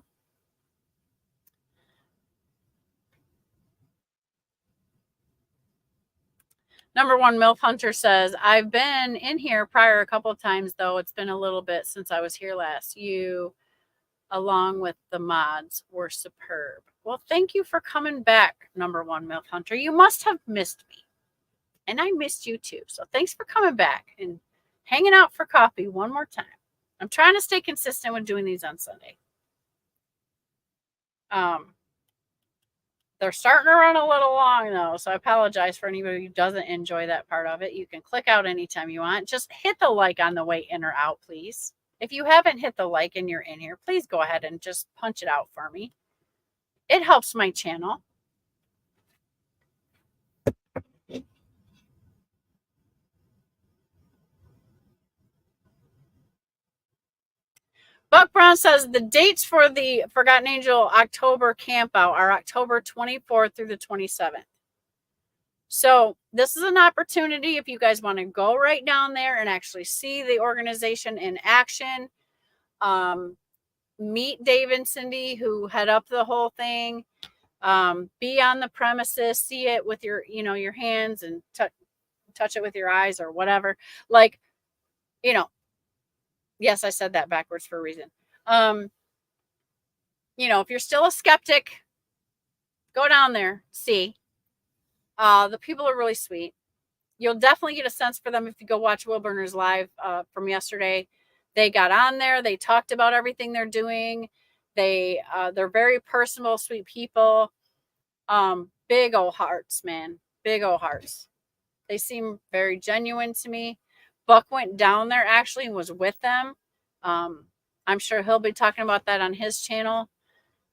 Number one MILF Hunter says, I've been in here prior a couple of times, though. It's been a little bit since I was here last. You, along with the mods, were superb. Well, thank you for coming back, number one MILF Hunter. You must have missed me. And I missed you too. So thanks for coming back and hanging out for coffee one more time. I'm trying to stay consistent with doing these on Sunday. They're starting to run a little long, though, so I apologize for anybody who doesn't enjoy that part of it. You can click out anytime you want. Just hit the like on the way in or out, please. If you haven't hit the like and you're in here, please go ahead and just punch it out for me. It helps my channel. Buck Brown says the dates for the Forgotten Angel October campout are October 24th through the 27th. So this is an opportunity if you guys want to go right down there and actually see the organization in action. Meet Dave and Cindy, who head up the whole thing. Be on the premises, see it with your, your hands, and touch it with your eyes or whatever. Like, yes, I said that backwards for a reason. If you're still a skeptic, go down there, see. The people are really sweet. You'll definitely get a sense for them if you go watch Will Burner's live from yesterday. They got on there. They talked about everything they're doing. They're very personable, sweet people. Big old hearts, man. Big old hearts. They seem very genuine to me. Buck went down there actually and was with them. I'm sure he'll be talking about that on his channel.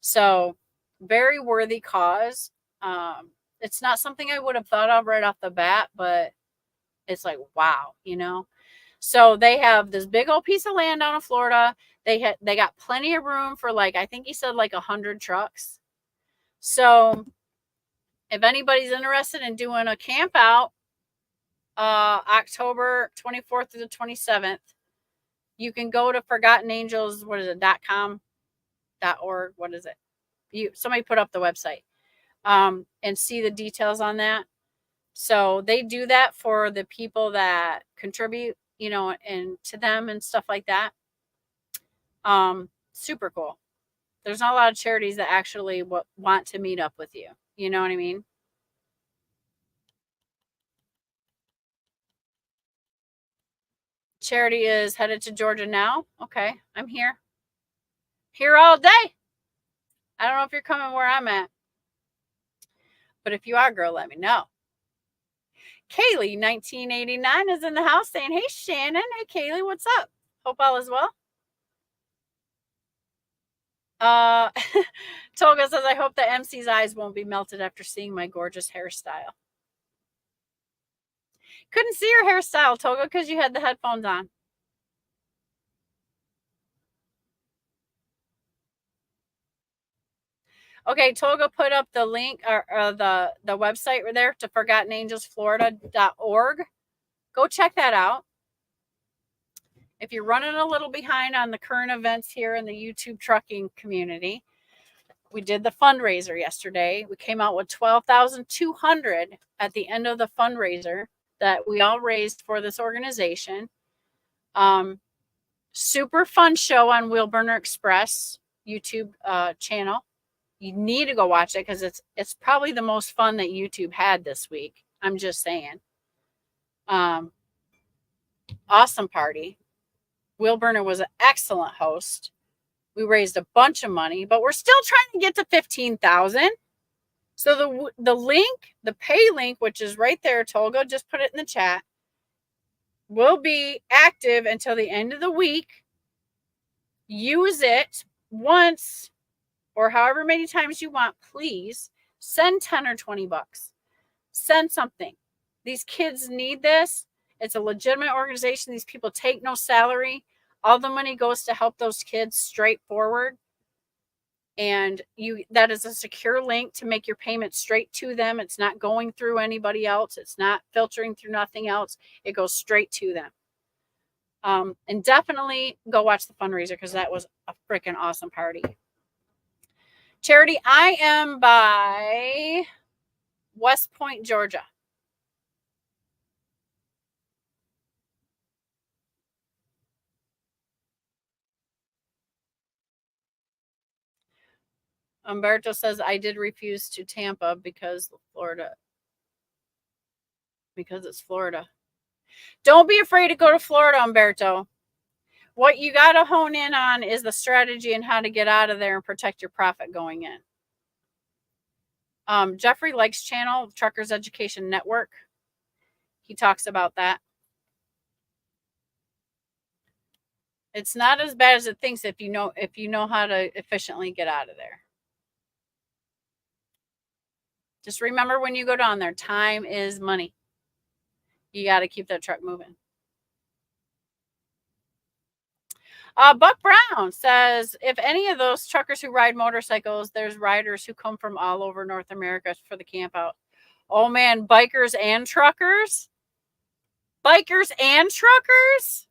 So very worthy cause. It's not something I would have thought of right off the bat, but it's like, wow, So they have this big old piece of land down in Florida. They got plenty of room for, like, I think he said like 100 trucks. So if anybody's interested in doing a camp out, October 24th to the 27th, you can go to Forgotten Angels, what is it, .com, .org, what is it? Somebody put up the website, and see the details on that. So they do that for the people that contribute, and to them and stuff like that. Super cool. There's not a lot of charities that actually want to meet up with you. You know what I mean? Charity is headed to Georgia now. Okay, I'm here. Here all day. I don't know if you're coming where I'm at. But if you are, girl, let me know. Kaylee, 1989, is in the house saying, hey, Shannon. Hey, Kaylee, what's up? Hope all is well. Tolga says, I hope the MC's eyes won't be melted after seeing my gorgeous hairstyle. Couldn't see your hairstyle, Tolga, because you had the headphones on. Okay, Tolga put up the link or the website right there to ForgottenAngelsFlorida.org. Go check that out. If you're running a little behind on the current events here in the YouTube trucking community, we did the fundraiser yesterday. We came out with $12,200 at the end of the fundraiser that we all raised for this organization. Super fun show on Wheel Burner Express YouTube channel. You need to go watch it because it's probably the most fun that YouTube had this week. I'm just saying. Awesome party. Will Burner was an excellent host. We raised a bunch of money, but we're still trying to get to 15,000. So the link, the pay link, which is right there, Tolga, just put it in the chat, will be active until the end of the week. Use it once or however many times you want, please. Send 10 or 20 bucks. Send something. These kids need this. It's a legitimate organization. These people take no salary. All the money goes to help those kids straightforward. And that is a secure link to make your payment straight to them. It's not going through anybody else. It's not filtering through nothing else. It goes straight to them. And definitely go watch the fundraiser because that was a freaking awesome party. Charity, I am by West Point, Georgia. Umberto says, I did refuse to Tampa because it's Florida. Don't be afraid to go to Florida, Umberto. What you got to hone in on is the strategy and how to get out of there and protect your profit going in. Jeffrey Lake's channel, Truckers Education Network, he talks about that. It's not as bad as it thinks if you know how to efficiently get out of there. Just remember when you go down there, time is money. You got to keep that truck moving. Buck Brown says, if any of those truckers who ride motorcycles, there's riders who come from all over North America for the camp out. Oh man, bikers and truckers? Bikers and truckers?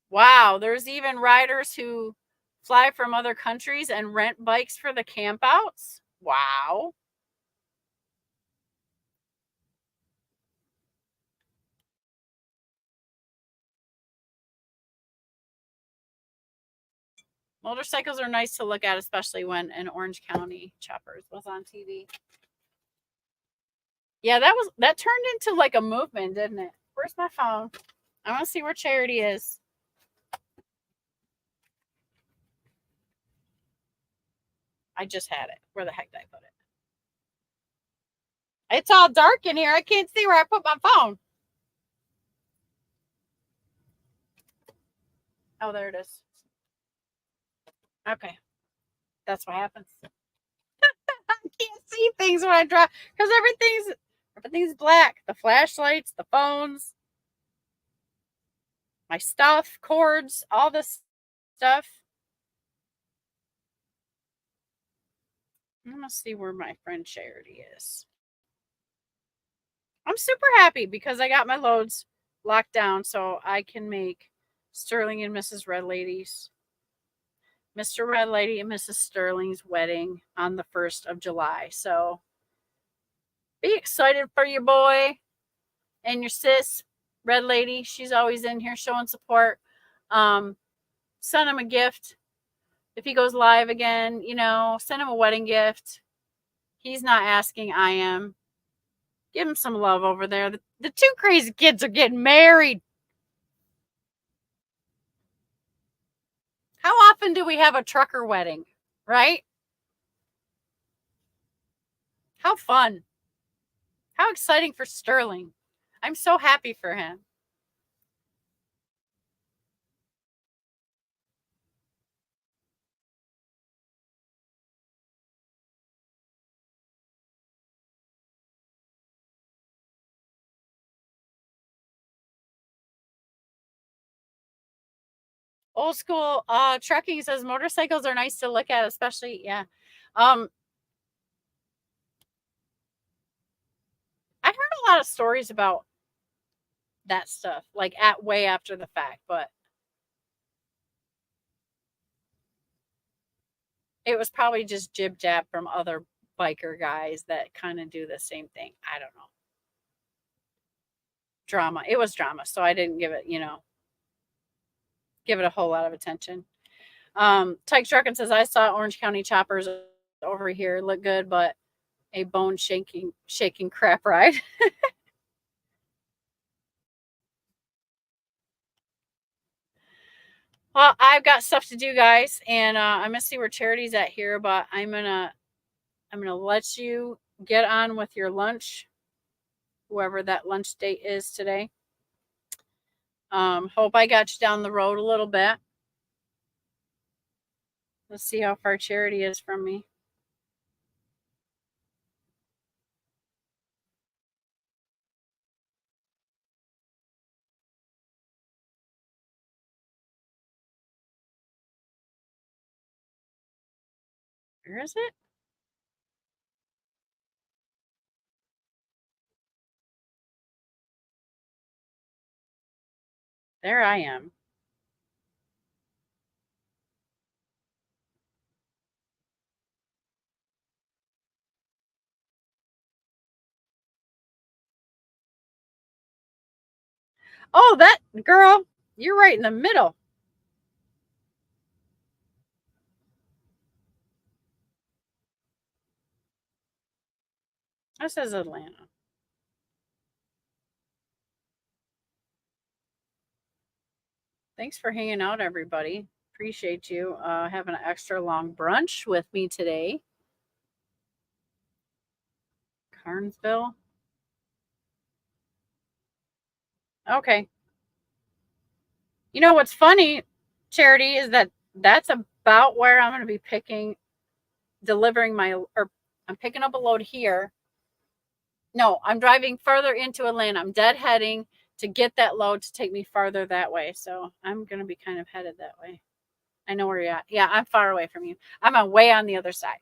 Wow, there's even riders who fly from other countries and rent bikes for the campouts. Wow. Motorcycles are nice to look at, especially when an Orange County Choppers was on TV. Yeah, that turned into like a movement, didn't it? Where's my phone? I want to see where Charity is. I just had it. Where the heck did I put it? It's all dark in here. I can't see where I put my phone. Oh, there it is. Okay. That's what happens. I can't see things when I drive because everything's black. The flashlights, the phones, my stuff, cords, all this stuff. I'm gonna see where my friend Charity is. I'm super happy because I got my loads locked down so I can make Sterling and Mrs. Red Lady's Mr. Red Lady and Mrs. Sterling's wedding on the 1st of July. So be excited for your boy and your sis, Red Lady. She's always in here showing support. Send him a gift. If he goes live again, send him a wedding gift. He's not asking, I am. Give him some love over there. The two crazy kids are getting married. How often do we have a trucker wedding, right? How fun. How exciting for Sterling. I'm so happy for him. Old school trucking says motorcycles are nice to look at, especially, yeah. I heard a lot of stories about that stuff, like way after the fact, but it was probably just jib jab from other biker guys that kind of do the same thing. I don't know. Drama. It was drama, so I didn't give it a whole lot of attention. Tyke Truckin says, I saw Orange County Choppers over here. Look good, but a bone shaking crap ride. Well, I've got stuff to do, guys, and I'm gonna see where Charity's at here, but I'm gonna let you get on with your lunch, whoever that lunch date is today. Hope I got you down the road a little bit. Let's see how far Charity is from me. Where is it? There I am. Oh, that girl, you're right in the middle. That says Atlanta. Thanks for hanging out, everybody. Appreciate you having an extra long brunch with me today. Carnesville. Okay. You know what's funny, Charity, is that's about where I'm going to be delivering I'm picking up a load here. No, I'm driving further into Atlanta. I'm dead heading to get that load to take me farther that way. So I'm going to be kind of headed that way. I know where you're at. Yeah, I'm far away from you. I'm way on the other side.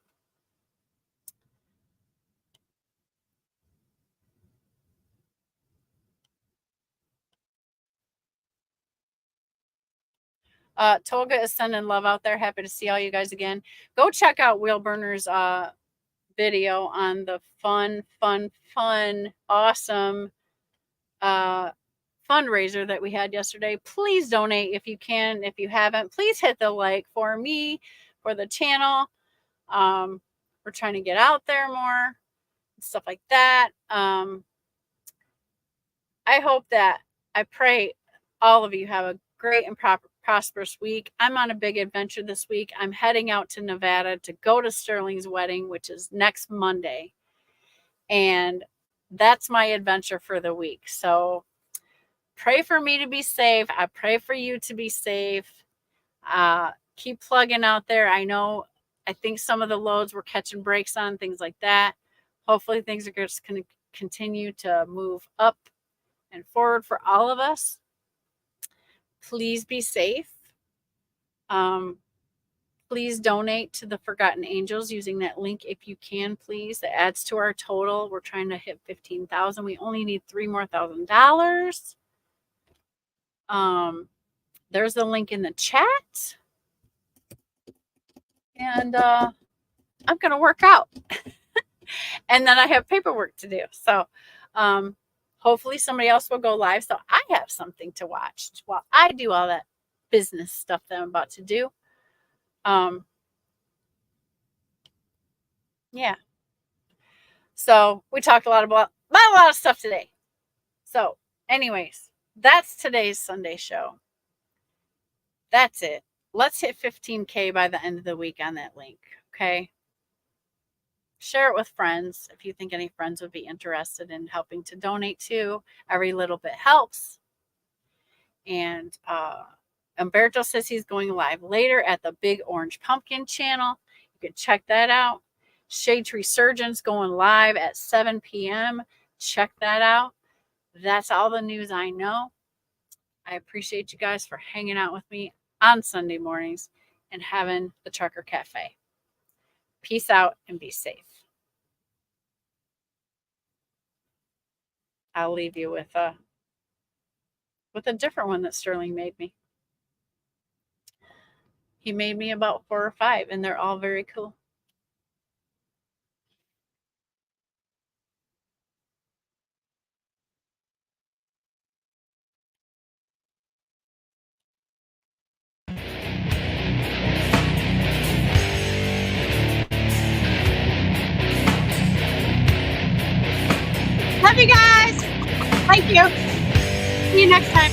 Tolga is sending love out there. Happy to see all you guys again. Go check out Wheelburner's video on the fun, awesome fundraiser that we had yesterday. Please donate if you can. If you haven't, please hit the like for me, for the channel. We're trying to get out there more, stuff like that. I pray all of you have a great and prosperous week. I'm on a big adventure this week. I'm heading out to Nevada to go to Sterling's wedding, which is next Monday. And that's my adventure for the week. So pray for me to be safe. I pray for you to be safe. Keep plugging out there. I think some of the loads we're catching breaks on, things like that. Hopefully things are just going to continue to move up and forward for all of us. Please be safe. Please donate to the Forgotten Angels using that link if you can, please. That adds to our total. We're trying to hit 15,000. We only need $3 more thousand. There's the link in the chat. And I'm going to work out. And then I have paperwork to do. So hopefully somebody else will go live so I have something to watch while I do all that business stuff that I'm about to do. Yeah. So we talked a lot about a lot of stuff today. So anyways, that's today's Sunday show. That's it. Let's hit 15K by the end of the week on that link. Okay. Share it with friends if you think any friends would be interested in helping to donate to. Every little bit helps. And Umberto says he's going live later at the Big Orange Pumpkin channel. You can check that out. Shade Tree Surgeon's going live at 7 p.m. Check that out. That's all the news I know. I appreciate you guys for hanging out with me on Sunday mornings and having the Trucker Cafe. Peace out and be safe. I'll leave you with a different one that Sterling made me. He made me about 4 or 5, and they're all very cool. Love you guys. Thank you. See you next time.